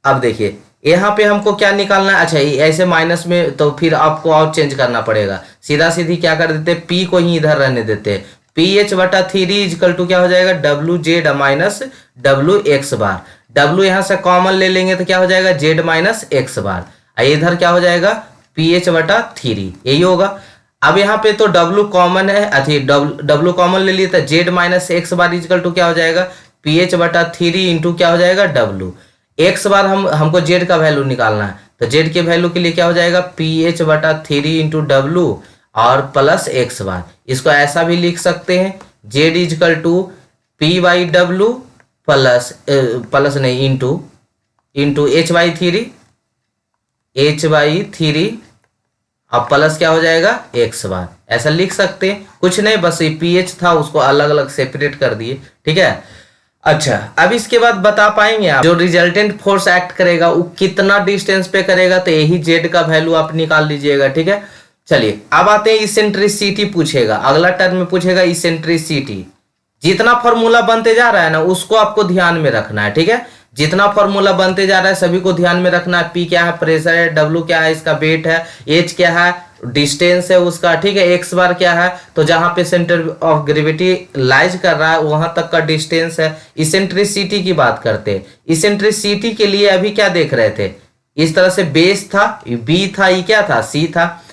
अब देखिए यहाँ पे हमको क्या निकालना है, अच्छा ऐसे माइनस में तो फिर आपको और चेंज करना पड़ेगा, सीधा सीधी क्या कर देते हैं, P को ही इधर रहने देते हैं, PH/3 इजकल टू क्या हो जाएगा, WZ माइनस W एक्स बार। W यहाँ से कॉमन ले लेंगे तो क्या हो जाएगा, Z माइनस एक्स बार, इधर क्या हो जाएगा, PH/3, यही होगा। अब यहाँ पे तो W कॉमन है, अथी W कॉमन ले लिए तो Z minus x bar is equal to क्या हो जाएगा, PH/3 इंटू क्या हो जाएगा, W एक्स बार। हमको Z का वैल्यू निकालना है, तो Z के वैल्यू के लिए क्या हो जाएगा, PH/3 इंटू W और प्लस एक्स बार। इसको ऐसा भी लिख सकते हैं, Z is equal to P/W plus नहीं इंटू H/3 अब प्लस क्या हो जाएगा, एक्स बार, ऐसा लिख सकते हैं। कुछ नहीं, बस ये PH था उसको अलग अलग सेपरेट कर दिए, ठीक है। अच्छा, अब इसके बाद बता पाएंगे आप जो रिजल्टेंट फोर्स एक्ट करेगा वो कितना डिस्टेंस पे करेगा, तो यही जेड का वैल्यू आप निकाल लीजिएगा, ठीक है। चलिए अब आते हैं इसेंट्रिसिटी पूछेगा, अगला टर्म में पूछेगा इसेंट्रिसिटी। जितना फॉर्मूला बनते जा रहा है ना उसको आपको ध्यान में रखना है, ठीक है। जितना फॉर्मूला बनते जा रहा है सभी को ध्यान में रखना है। P क्या है, प्रेशर है, W क्या है, इसका वेट है, H क्या है, डिस्टेंस है उसका, ठीक है, एक्स बार क्या है, तो जहां पे सेंटर ऑफ ग्रेविटी लाइज कर रहा है वहां तक का डिस्टेंस है। इसेंट्रिसिटी की बात करते हैं। इसेंट्रिसिटी के लिए अभी क्या देख रहे थे, इस तरह से बेस था, B था, ये क्या था, C था,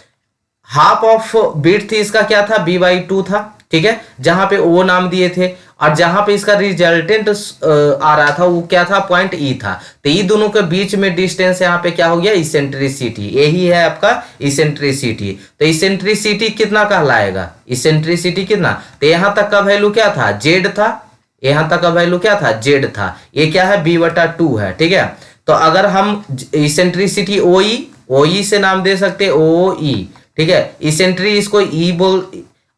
हाफ ऑफ बीट थी, इसका क्या था, B/2 था, ठीक है, जहां पे O नाम दिए थे, और जहां पे इसका रिजल्टेंट आ रहा था वो क्या था, पॉइंट E था, तो ये दोनों के बीच में डिस्टेंस यहाँ पे क्या हो गया, इसेंट्रिसिटी, यही है आपका इसेंट्रिसिटी। तो इसेंट्रिसिटी कितना कहलाएगा, इसेंट्रिसिटी कितना, तो यहाँ तक का वैल्यू क्या था, जेड था, यहाँ तक का वैल्यू क्या था, जेड था, ये क्या है, B/2 है, ठीक है। तो अगर हम इसेंट्रिसिटी OE से नाम दे सकते OE, ठीक है, इसेंट्री इसको E बोल,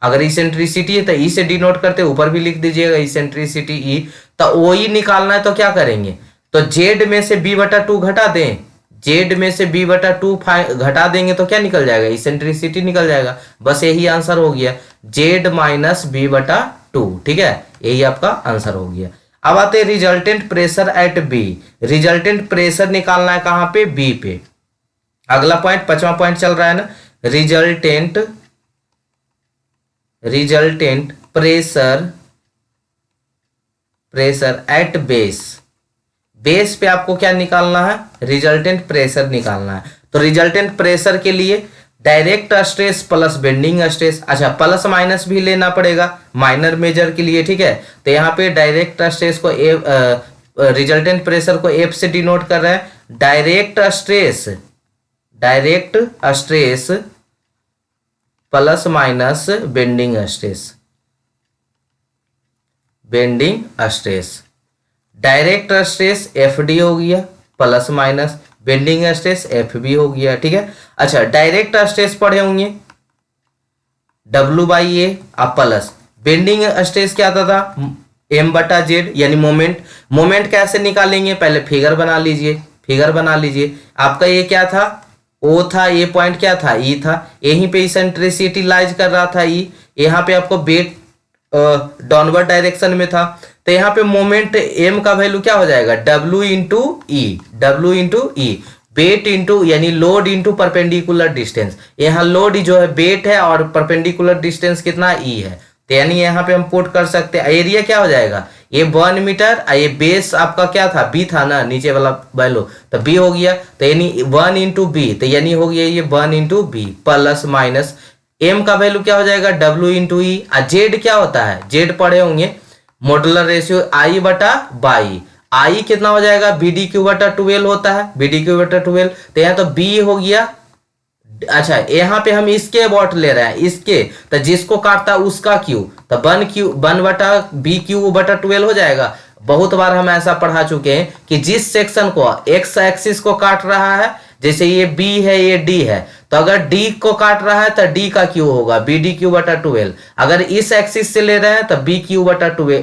अगर इसेंट्रिसिटी है तो E से डिनोट करते, ऊपर भी लिख दीजिएगा इसेंट्रिसिटी E। तो OE निकालना है तो क्या करेंगे, तो Z में से B/2 घटा दें, जेड में से बी बटा टू घटा देंगे तो क्या निकल जाएगा, इसेंट्रिसिटी निकल जाएगा। बस यही आंसर हो गया, जेड माइनस बी बटा टू। ठीक है, यही आपका आंसर हो गया। अब आते हैं resultant pressure at B. Resultant pressure निकालना है कहां पे, बी पे। अगला पॉइंट, 5वां पॉइंट चल रहा है ना, resultant pressure eight base. Base पे आपको क्या निकालना है, रिजल्टेंट प्रेशर निकालना है। तो रिजल्टेंट प्रेशर के लिए direct stress plus bending stress, अच्छा प्लस माइनस भी लेना पड़ेगा माइनर मेजर के लिए। ठीक है, तो यहाँ पे डायरेक्ट स्ट्रेस को रिजल्टेंट प्रेशर को एफ से डिनोट कर रहा है। Direct stress plus minus bending stress. Direct stress F D हो गया plus minus, bending stress F B हो गया। ठीक है, अच्छा डायरेक्ट स्ट्रेस पढ़े होंगे डब्ल्यू बाई ए अब प्लस बेंडिंग स्ट्रेस क्या आता था, एम बटा जेड, यानी मोमेंट कैसे निकालेंगे, पहले फिगर बना लीजिए। आपका ये क्या था, ओ था, ये पॉइंट क्या था, ई था, यहीं पे इसेंट्रिसिटी लाइज कर रहा था ई, यहाँ पे आपको वेट डाउनवर्ड डायरेक्शन में था। तो यहाँ पे मोमेंट एम का वैल्यू क्या हो जाएगा, डब्ल्यू इंटू ई, वेट इंटू यानी लोड इंटू परपेंडिकुलर डिस्टेंस। यहाँ लोड जो है वेट है और परपेंडिकुलर डिस्टेंस कितना, ई है। तो यानी यहाँ पे हम पुट कर सकते हैं, एरिया क्या हो जाएगा, ये 1 मीटर, ये बेस आपका क्या था, बी था ना, नीचे वाला वैल्यू, तो बी हो गया। तो यानी 1 इंटू बी, तो यानी हो गया ये 1 into B plus minus M का वैल्यू क्या हो जाएगा, डब्ल्यू इंटू ई। जेड क्या होता है, जेड पढ़े होंगे मॉडुलर रेशियो आई बटा बाई, आई कितना हो जाएगा, बी डी क्यू बटा 12 होता है, बी डी क्यू बटा 12। तो यहाँ तो बी हो गया, अच्छा यहाँ पे हम इसके अबाउट ले रहे हैं, इसके, तो जिसको काटता है उसका क्यू, तो 1 बटा बी क्यू बटा 12 हो जाएगा। बहुत बार हम ऐसा पढ़ा चुके हैं कि जिस सेक्शन को एक्स एक्सिस को काट रहा है, जैसे ये बी है ये डी है, तो अगर डी को काट रहा है तो डी का क्यू होगा बी डी क्यू बटा 12। अगर इस एक्सिस से ले रहे हैं तो बी क्यू बटा 12,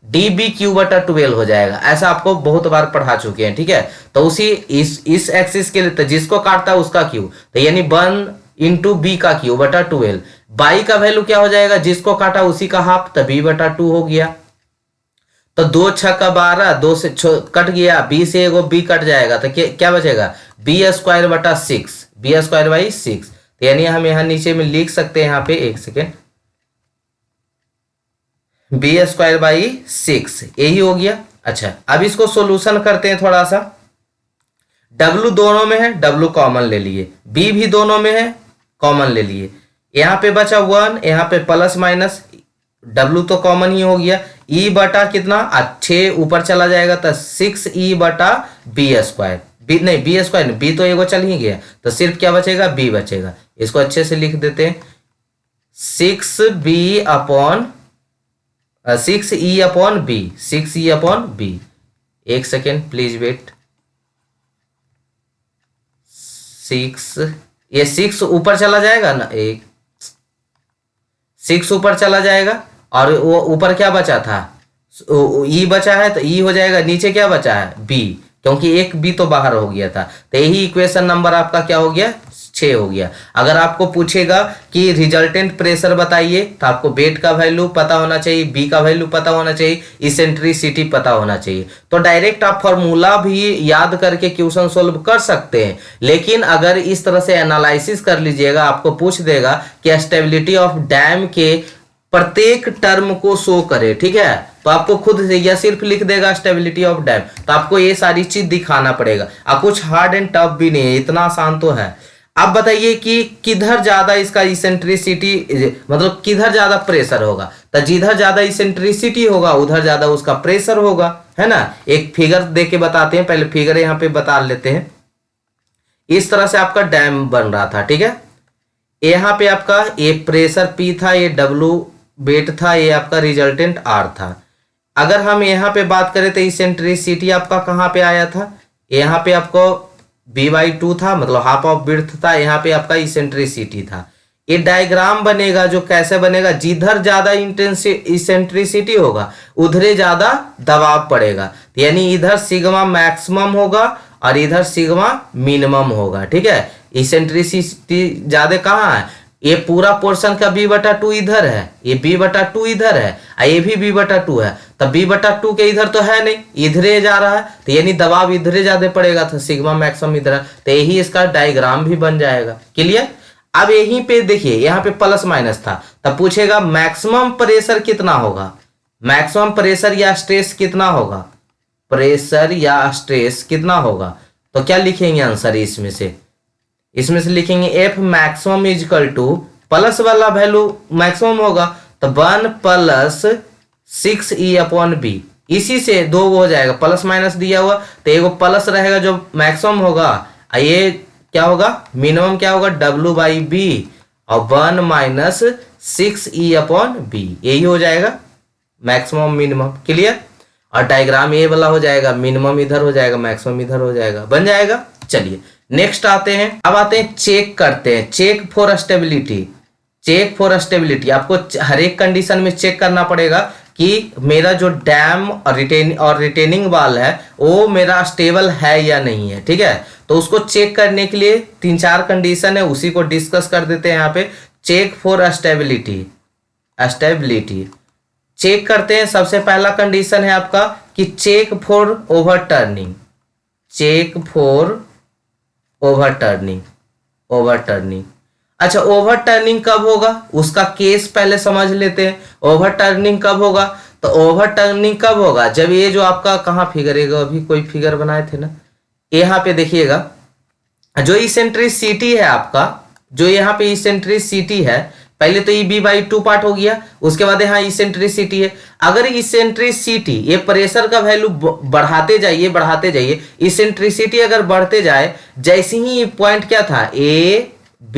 डी बी क्यू बटा 12 हो जाएगा। ऐसा आपको बहुत बार पढ़ा चुके हैं। ठीक है, तो उसी इस एक्सिस के लिए तो जिसको काटता है उसका क्यू, तो यानी 1 इंटू बी का क्यू बटा 12। बाई का वैल्यू क्या हो जाएगा, जिसको काटा उसी का हाफ, तो बी बटा 2 हो गया। तो 2 6 12, 2 से कट गया, बी से एगो बी कट जाएगा, तो क्या बचेगा, बी स्क्वायर बटा 6, बी स्क्वायर बाई 6। तो यानी हम यहाँ नीचे में लिख सकते हैं, यहाँ पे एक सेकेंड, बी स्क्वायर बाई 6, यही हो गया। अच्छा अब इसको सोल्यूशन करते हैं थोड़ा सा। डब्लू दोनों में है, डब्लू कॉमन ले लिए, बी भी दोनों में है, कॉमन ले लिए। यहाँ पे बचा 1, यहाँ पे प्लस माइनस, डब्लू तो कॉमन ही हो गया। ई बटा कितना, 6 ऊपर चला जाएगा तो 6 ई बटा बी स्क्वायर, बी नहीं, बी स्क्वायर नहीं, बी तो एगो चल ही गया, तो सिर्फ क्या बचेगा, बी बचेगा। इसको अच्छे से लिख देते हैं, 6 B upon 6 E upon B, 6 E upon B. एक सेकेंड प्लीज वेट, 6, ये 6 ऊपर चला जाएगा ना, 6 ऊपर चला जाएगा, और वो ऊपर क्या बचा था, ई बचा है, तो ई हो जाएगा, नीचे क्या बचा है, बी, क्योंकि एक बी तो बाहर हो गया था। तो यही इक्वेशन नंबर आपका क्या हो गया, 6 हो गया। अगर आपको पूछेगा कि रिजल्टेंट प्रेशर बताइए, तो आपको वेट का वैल्यू पता होना चाहिए, बी का वैल्यू पता होना चाहिए, इसेंट्रिसिटी पता होना चाहिए। तो डायरेक्ट आप फॉर्मूला भी याद करके क्वेश्चन सोल्व कर सकते हैं। लेकिन अगर इस तरह से एनालिसिस कर लीजिएगा, आपको पूछ देगा कि स्टेबिलिटी ऑफ डैम के प्रत्येक टर्म को शो करे, ठीक है, तो आपको खुद से या सिर्फ लिख देगा स्टेबिलिटी ऑफ डैम, तो आपको ये सारी चीज दिखाना पड़ेगा। अब कुछ हार्ड एंड टफ भी नहीं है, इतना आसान तो है। अब बताइए कि किधर ज्यादा इसका इसेंट्रिसिटी, मतलब किधर ज्यादा प्रेशर होगा, तो जिधर ज्यादा इसेंट्रिसिटी होगा उधर ज्यादा उसका प्रेशर होगा, है ना। एक फिगर दे के बताते हैं, पहले फिगर यहाँ पे बता लेते हैं। इस तरह से आपका डैम बन रहा था, ठीक है, यहाँ पे आपका ये प्रेशर P था, ये W वेट था, ये आपका रिजल्टेंट R था। अगर हम यहाँ पे बात करें तो इसेंट्रिसिटी आपका कहाँ पे आया था, यहाँ पे आपको B/2 था, मतलब हाफ ऑफ विड्थ था, यहाँ पे आपका इसेंट्रिसिटी था। ये डायग्राम बनेगा जो कैसे बनेगा, जिधर ज्यादा इसेंट्रिसिटी होगा उधरे ज्यादा दबाव पड़ेगा, यानी इधर सिग्मा मैक्सिमम होगा और इधर सिग्मा मिनिमम होगा, ठीक है। इसेंट्रिसिटी ज्यादा कहाँ है, ये पूरा पोर्शन का b/2 इधर है, ये b/2 इधर है, ये भी b/2 है, तब b/2 के इधर तो है नहीं, इधरे जा रहा है, तो यानी दबाव इधरे ज्यादा पड़ेगा, तो सिग्मा मैक्सिमम इधर है, तो यही इसका डायग्राम भी बन जाएगा। क्लियर। अब यहीं पे देखिए, यहाँ पे प्लस माइनस था, तब पूछेगा मैक्सिमम प्रेशर कितना होगा, मैक्सिमम प्रेशर या स्ट्रेस कितना होगा, प्रेशर या स्ट्रेस कितना होगा, तो क्या लिखेंगे आंसर इसमें से, इसमें से लिखेंगे F maximum is equal to, plus वाला वैल्यू मैक्सिमम होगा तो 1 + 6E/B, इसी से दो हो जाएगा, प्लस माइनस दिया हुआ तो एगो प्लस रहेगा जो मैक्सिमम होगा, ये क्या होगा मिनिमम, क्या होगा W/B, और 1 - 6E/B, यही हो जाएगा मैक्सिमम मिनिमम। क्लियर। और डायग्राम ये वाला हो जाएगा, मिनिमम इधर हो जाएगा, मैक्सिमम इधर हो जाएगा, बन जाएगा। चलिए नेक्स्ट आते हैं, अब आते हैं चेक करते हैं, check for stability. Check for stability आपको हर एक कंडीशन में चेक करना पड़ेगा कि मेरा जो डैम और रिटेनिंग वाल है वो मेरा स्टेबल है या नहीं है, ठीक है। तो उसको चेक करने के लिए 3-4 कंडीशन है, उसी को डिस्कस कर देते हैं यहाँ पे। Check for stability, stability check करते हैं। सबसे पहला कंडीशन है आपका कि check for overturning, check for overturning, overturning. अच्छा, ओवरटर्निंग कब होगा उसका केस पहले समझ लेते हैं। ओवरटर्निंग कब होगा, तो ओवरटर्निंग कब होगा जब ये जो आपका कहाँ फिगर है, अभी कोई फिगर बनाए थे ना, यहाँ पे देखिएगा, जो इसेंट्रिसिटी है आपका, जो यहाँ पे इसेंट्रिसिटी है, पहले तो ये b/2 पार्ट हो गया, उसके बाद यहाँ इसेंट्रिसिटी है। अगर इसेंट्रिसिटी, ये प्रेशर का वैल्यू बढ़ाते जाइए बढ़ाते जाइए, इसेंट्रिसिटी अगर बढ़ते जाए, जैसे ही पॉइंट क्या था A, B,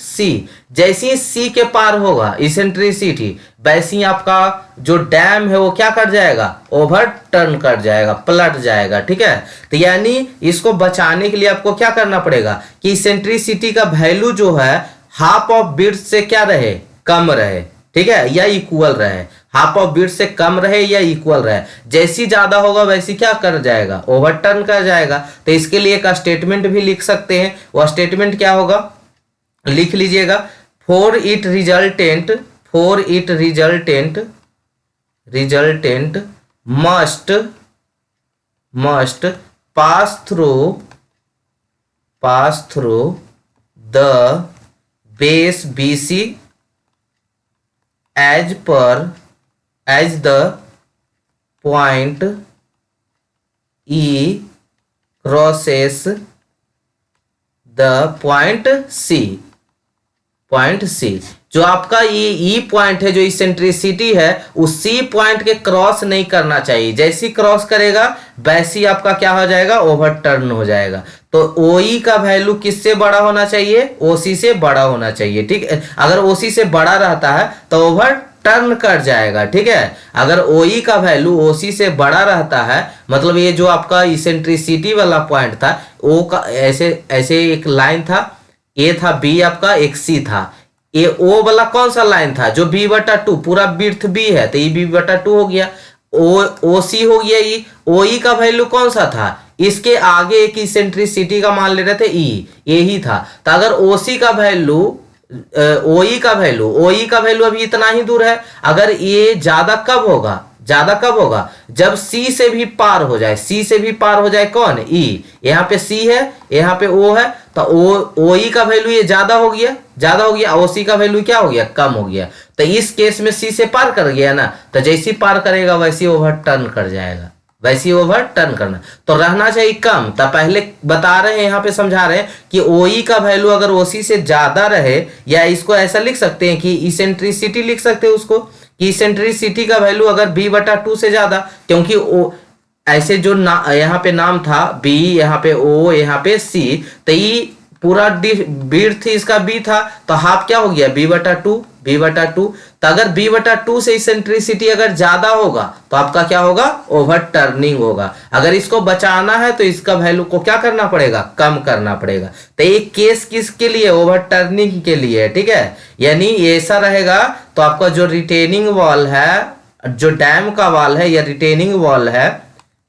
C, जैसे ही C के पार होगा इसेंट्रिसिटी, वैसे ही आपका जो डैम है वो क्या कर जाएगा, ओवर टर्न कर जाएगा, पलट जाएगा, ठीक है। तो यानी इसको बचाने के लिए आपको क्या करना पड़ेगा कि इसेंट्रिसिटी का वैल्यू जो है हाफ ऑफ बिट्स से क्या रहे, कम रहे, ठीक है, या इक्वल रहे, हाफ ऑफ बिट्स से कम रहे या इक्वल रहे। जैसी ज्यादा होगा वैसी क्या कर जाएगा, ओवरटर्न कर जाएगा। तो इसके लिए एक स्टेटमेंट भी लिख सकते हैं, वो स्टेटमेंट क्या होगा, लिख लीजिएगा, for it resultant must pass through the base BC as the point E crosses the point C। जो आपका ये ई पॉइंट है, जो इसेंट्रिसिटी है, उस सी पॉइंट के क्रॉस नहीं करना चाहिए। जैसी क्रॉस करेगा वैसी आपका क्या हो जाएगा, ओवरटर्न हो जाएगा। तो OE का वैल्यू किससे बड़ा होना चाहिए, OC से बड़ा होना चाहिए, ठीक है। अगर OC से बड़ा रहता है तो ओवरटर्न कर जाएगा, ठीक है। अगर OE का वैल्यू OC से बड़ा रहता है, मतलब ये जो आपका इसेंट्रिसिटी वाला पॉइंट था, O का ऐसे एक लाइन था, A था, B आपका एक C था, ये O वाला कौन सा लाइन था, जो B/2 पूरा विड्थ B है, तो ये B/2 हो गया, OC हो गया। ये OE का वैल्यू कौन सा था, इसके आगे एक इसेंट्रिसिटी का मान ले रहे थे E, यही था। तो अगर OC का वैल्यू OE का वैल्यू अभी इतना ही दूर है, अगर ये ज्यादा कब होगा, जब C से भी पार हो जाए, कौन, E। यहाँ पे C है, यहाँ पे O है, तो OE का वैल्यू ये ज्यादा हो गया, OC का वैल्यू क्या हो गया, कम हो गया। तो इस केस में C से पार कर गया ना, तो जैसी पार करेगा वैसी ओवरटर्न कर जाएगा, वैसी ओवरटर्न करना। तो रहना चाहिए कम। तो पहले बता रहे हैं, यहाँ पे समझा रहे हैं कि OE का वैल्यू अगर OC से ज्यादा रहे, या इसको ऐसा लिख सकते हैं कि इसेंट्रिसिटी लिख सकते हैं उसको, कि इसेंट्रिसिटी का वैल्यू अगर B/2 से ज्यादा, क्योंकि ऐसे जो यहाँ पे नाम था B, यहाँ पे O, यहाँ पे C, तो ये पूरा विड्थ इसका B था, तो हाफ क्या हो गया, B/2। तो अगर B/2 से इसेंट्रिसिटी अगर ज्यादा होगा तो आपका क्या होगा, ओवरटर्निंग होगा। अगर इसको बचाना है तो इसका वैल्यू को क्या करना पड़ेगा, कम करना पड़ेगा। तो एक केस किसके लिए, ओवरटर्निंग के लिए है, ठीक है। यानी ऐसा रहेगा तो आपका जो रिटेनिंग वॉल है, जो डैम का वॉल है या रिटेनिंग वॉल है,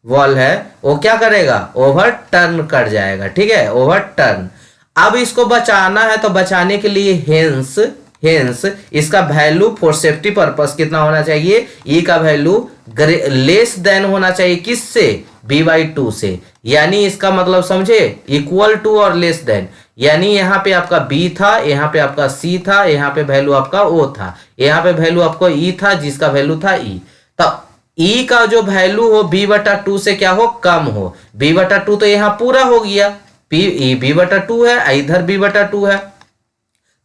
वॉल है वो क्या करेगा, ओवर टर्न कर जाएगा, ठीक है, ओवर टर्न। अब इसको बचाना है तो बचाने के लिए हेंस इसका वैल्यू फॉर सेफ्टी पर्पस कितना होना चाहिए, ई का वैल्यू लेस देन होना चाहिए, किससे, b/2 से। यानी इसका मतलब समझे, इक्वल टू और लेस देन। यानी यहाँ पे आपका b था, यहाँ पे आपका c था, यहाँ पे वैल्यू आपका o था, यहाँ पे वैल्यू आपको e था जिसका वैल्यू था e। तो e का जो वैल्यू हो b/2 से क्या हो, कम हो। b/2 तो यहाँ पूरा हो गया, b/2 है, इधर b/2 है,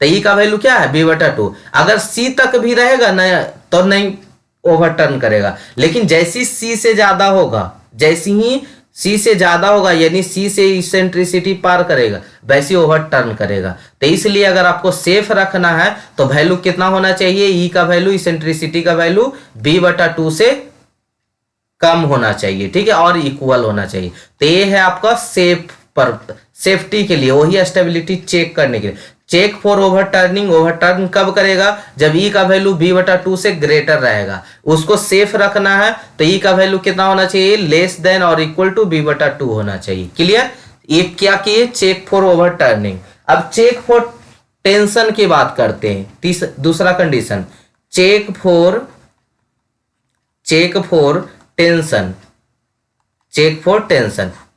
तो ई का वैल्यू क्या है, b/2। अगर c तक भी रहेगा ना तो नहीं ओवरटर्न करेगा, लेकिन जैसी c से ज्यादा होगा, जैसी ही c से ज्यादा होगा यानी c से इसेंट्रिसिटी पार करेगा, वैसी ओवरटर्न करेगा। तो इसलिए अगर आपको सेफ रखना है तो वैल्यू कितना होना चाहिए, ई का वैल्यू, इसेंट्रिसिटी का वैल्यू b/2 से कम होना चाहिए, ठीक है, और इक्वल होना चाहिए। तो ये है आपका सेफ्टी के लिए, वही स्टेबिलिटी चेक करने के लिए। चेक फॉर ओवरटर्निंग, ओवरटर्न कब करेगा, जब ई का वैल्यू b/2 से ग्रेटर रहेगा। उसको सेफ रखना है तो ई का वैल्यू कितना होना चाहिए, लेस देन और इक्वल टू b/2 होना चाहिए। क्लियर, ये क्या किए, चेक फॉर ओवरटर्निंग। अब चेक फॉर टेंशन की बात करते हैं, दूसरा condition, check for tension. Check for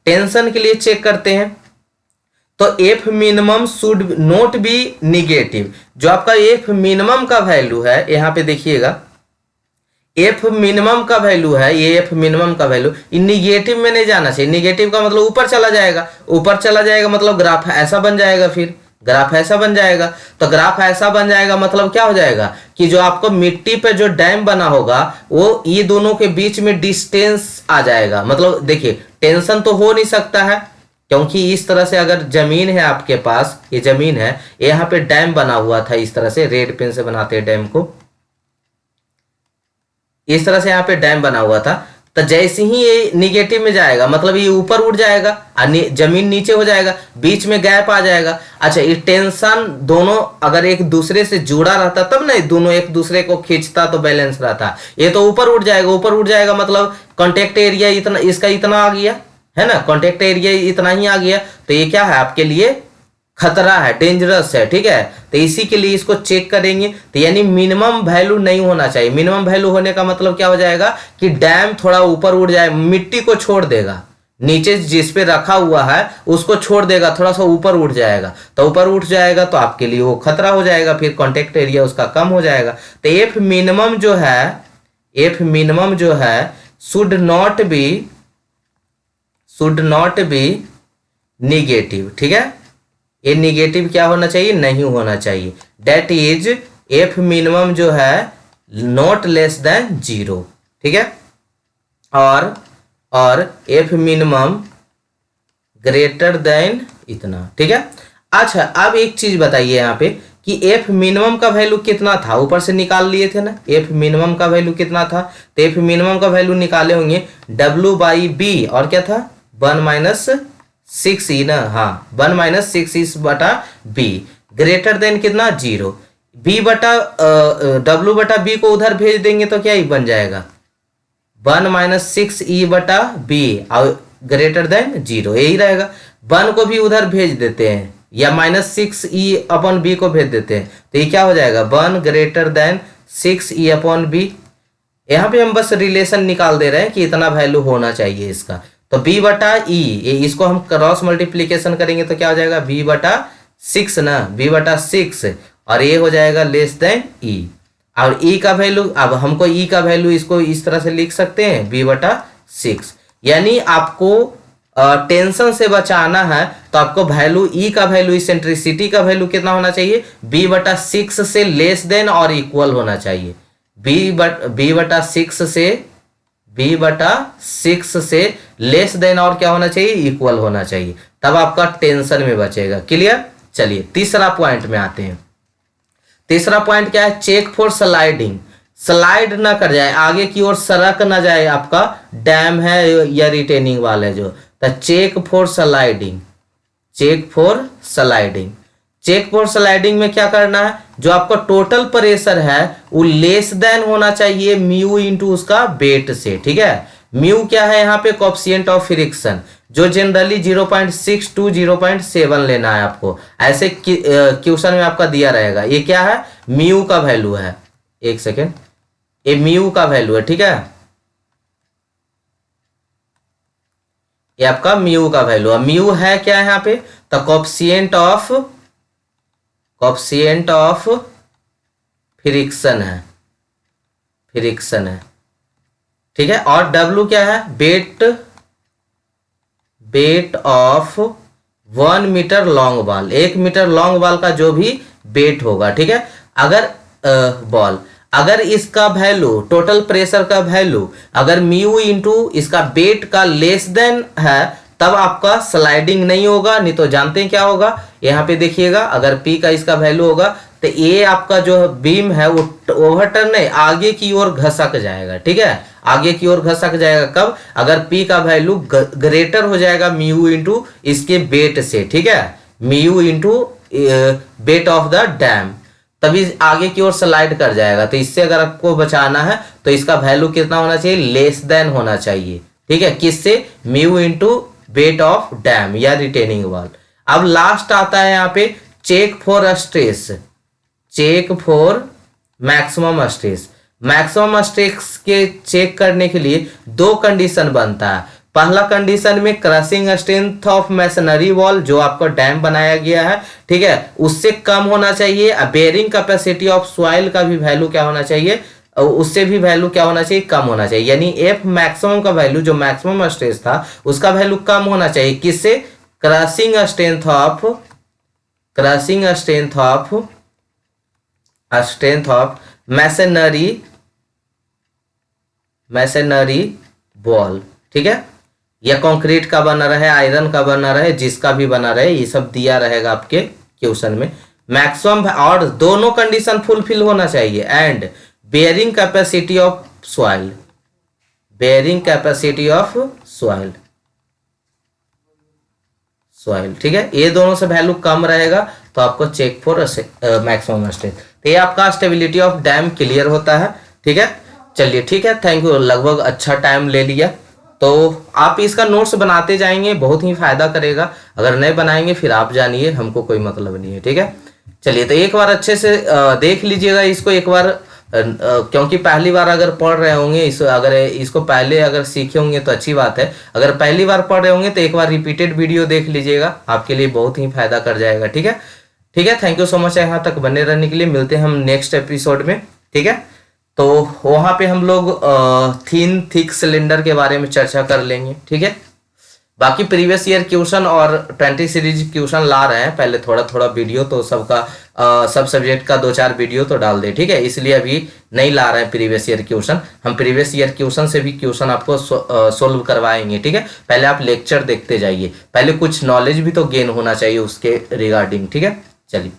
tension के लिए चेक करते हैं तो F minimum should not be negative. जो आपका एफ मिनिमम का वैल्यू है, यहां पे देखिएगा, एफ मिनिमम का वैल्यू है, ये एफ मिनिमम का वैल्यू निगेटिव में नहीं जाना चाहिए। निगेटिव का मतलब ऊपर चला जाएगा, ऊपर चला जाएगा मतलब ग्राफ ऐसा बन जाएगा, फिर ग्राफ ऐसा बन जाएगा। तो ग्राफ ऐसा बन जाएगा मतलब क्या हो जाएगा कि जो आपको मिट्टी पे जो डैम बना होगा वो ये दोनों के बीच में डिस्टेंस आ जाएगा। मतलब देखिए टेंशन तो हो नहीं सकता है, क्योंकि इस तरह से अगर जमीन है आपके पास, ये जमीन है, यहाँ पे डैम बना हुआ था, इस तरह से रेड पेन से बनाते हैं डैम को, इस तरह से यहाँ पे डैम बना हुआ था। तो जैसे ही ये निगेटिव में जाएगा मतलब ये ऊपर उठ जाएगा और जमीन नीचे हो जाएगा, बीच में गैप आ जाएगा। अच्छा, ये टेंशन दोनों अगर एक दूसरे से जुड़ा रहता तब ना दोनों एक दूसरे को खींचता तो बैलेंस रहता। ये तो ऊपर उठ जाएगा, ऊपर उठ जाएगा मतलब कॉन्टेक्ट एरिया इतना, इसका इतना आ गया है ना, कॉन्टेक्ट एरिया इतना ही आ गया, तो ये क्या है आपके लिए खतरा है, डेंजरस है, ठीक है। तो इसी के लिए इसको चेक करेंगे। तो यानी मिनिमम वैल्यू नहीं होना चाहिए। मिनिमम वैल्यू होने का मतलब क्या हो जाएगा कि डैम थोड़ा ऊपर उड़ जाए, मिट्टी को छोड़ देगा, नीचे जिस पे रखा हुआ है उसको छोड़ देगा, थोड़ा सा ऊपर उठ जाएगा। तो ऊपर उठ जाएगा तो आपके लिए वो खतरा हो जाएगा, फिर कॉन्टेक्ट एरिया उसका कम हो जाएगा। तो एफ मिनिमम जो है शुड नॉट बी निगेटिव, ठीक है। ये निगेटिव क्या होना चाहिए, नहीं होना चाहिए। डेट इज एफ मिनिमम जो है नॉट लेस देन 0, ठीक है, और एफ मिनिमम ग्रेटर देन इतना, ठीक है। अच्छा, अब एक चीज बताइए यहाँ पे कि एफ मिनिमम का वैल्यू कितना था, ऊपर से निकाल लिए थे ना, एफ मिनिमम का वैल्यू कितना था। तो एफ मिनिमम का वैल्यू निकाले होंगे W/B और क्या था 1-6E ना, हाँ 1-6E/B ग्रेटर देन कितना 0। W/B को उधर भेज देंगे तो क्या ही बन जाएगा 1-6E/B और ग्रेटर देन 0, यही रहेगा। 1 को भी उधर भेज देते हैं या -6E/B को भेज देते हैं, तो ये क्या हो जाएगा 1 ग्रेटर देन 6E/B। यहाँ पे हम बस रिलेशन निकाल दे रहे हैं कि इतना वैल्यू होना चाहिए इसका। तो B/E, इसको हम क्रॉस मल्टीप्लीकेशन करेंगे तो क्या हो जाएगा B/6 ना, B/6, और ये हो जाएगा लेस देन E। और E का वैल्यू, अब हमको E का वैल्यू इसको इस तरह से लिख सकते हैं B/6। यानी आपको टेंशन से बचाना है तो आपको वैल्यू E का वैल्यू, इसेंट्रिसिटी का वैल्यू कितना होना चाहिए B/6 से लेस देन और इक्वल होना चाहिए। B/6 से लेस देन और क्या होना चाहिए, इक्वल होना चाहिए, तब आपका टेंशन में बचेगा। क्लियर। चलिए तीसरा पॉइंट में आते हैं। तीसरा पॉइंट क्या है, चेक फॉर स्लाइडिंग, स्लाइड ना कर जाए, आगे की ओर सरक ना जाए, आपका डैम है या रिटेनिंग वाल है जो, तो check for sliding. Check for sliding में क्या करना है, जो आपका टोटल प्रेशर है वो लेस देन होना चाहिए म्यू इंटू उसका वेट से, ठीक है, म्यू क्या है यहाँ पे, कोएफिशिएंट ऑफ फ्रिक्शन, जो जनरली 0.6 to 0.7 लेना है आपको, ऐसे क्वेश्चन में आपका दिया रहेगा। ये क्या है, म्यू का वैल्यू है, एक सेकेंड, ये म्यू का वैल्यू है, ठीक है, ये आपका म्यू का वैल्यू है। म्यू है क्या है यहाँ पे, तो कोएफिशिएंट ऑफ फ्रिक्शन है, फ्रिक्शन है, ठीक है। और W क्या है, weight of 1 metre long wall, 1 metre long wall का जो भी वेट होगा, ठीक है। अगर बॉल अगर इसका वैल्यू, टोटल प्रेशर का वैल्यू अगर म्यू इंटू इसका वेट का लेस देन है, तब आपका स्लाइडिंग नहीं होगा, नहीं तो जानते हैं क्या होगा, यहाँ पे देखिएगा, अगर P का इसका वैल्यू होगा तो ये आपका जो बीम है वो ओवरटर्न नहीं, आगे की ओर घसक जाएगा, ठीक है, आगे की ओर घसक जाएगा। कब, अगर P का वैल्यू ग्रेटर हो जाएगा म्यू इंटू इसके वेट से, ठीक है, mu into weight of the dam, तभी आगे की ओर स्लाइड कर जाएगा। तो इससे अगर आपको बचाना है तो इसका वैल्यू कितना होना चाहिए, लेस देन होना चाहिए, ठीक है, किससे, mu into weight of dam या रिटेनिंग वॉल। अब लास्ट आता है यहाँ पे check for stress, check for maximum stress. Maximum stress के चेक करने के लिए दो कंडीशन बनता है। पहला कंडीशन में crushing strength of masonry wall, जो आपका डैम बनाया गया है, ठीक है, उससे कम होना चाहिए। बेयरिंग कैपेसिटी ऑफ सॉइल का भी वैल्यू क्या होना चाहिए, उससे भी वैल्यू क्या होना चाहिए, कम होना चाहिए। यानी एफ मैक्सिमम का वैल्यू, जो मैक्सिमम स्ट्रेस था उसका वैल्यू कम होना चाहिए, किससे, crushing strength of masonry wall, ठीक है, या कंक्रीट का बना रहे, आयरन का बना रहे, जिसका भी बना रहे, ये सब दिया रहेगा आपके क्वेश्चन में। मैक्सिमम और दोनों कंडीशन फुलफिल होना चाहिए। And bearing capacity of soil, ठीक है, ये दोनों से वैल्यू कम रहेगा तो आपको चेक फॉर मैक्सिमम स्ट्रेंथ। तो ये आपका स्टेबिलिटी ऑफ डैम क्लियर होता है, ठीक है। चलिए ठीक है, थैंक यू, लगभग अच्छा टाइम ले लिया। तो आप इसका नोट्स बनाते जाएंगे, बहुत ही फायदा करेगा। अगर नहीं बनाएंगे फिर आप जानिए, हमको कोई मतलब नहीं है, ठीक है। चलिए, तो एक बार अच्छे से देख लीजिएगा इसको एक बार, क्योंकि पहली बार अगर पढ़ रहे होंगे अगर इसको पहले अगर सीखे होंगे तो अच्छी बात है। अगर पहली बार पढ़ रहे होंगे तो एक बार रिपीटेड वीडियो देख लीजिएगा, आपके लिए बहुत ही फायदा कर जाएगा, ठीक है। ठीक है, थैंक यू सो मच यहाँ तक बने रहने के लिए। मिलते हैं हम नेक्स्ट एपिसोड में, ठीक है। तो वहां पे हम लोग थिन थिक सिलेंडर के बारे में चर्चा कर लेंगे, ठीक है। बाकी प्रीवियस ईयर क्वेश्चन और 20 सीरीज क्वेश्चन ला रहे हैं, पहले थोड़ा थोड़ा वीडियो, तो सबका सब सब्जेक्ट का 2-4 वीडियो तो डाल दे, ठीक है। इसलिए अभी नहीं ला रहे हैं प्रीवियस ईयर क्वेश्चन, हम प्रीवियस ईयर क्वेश्चन से भी क्वेश्चन आपको सोल्व करवाएंगे, ठीक है। पहले आप लेक्चर देखते जाइए, पहले कुछ नॉलेज भी तो गेन होना चाहिए उसके रिगार्डिंग, ठीक है। चलिए।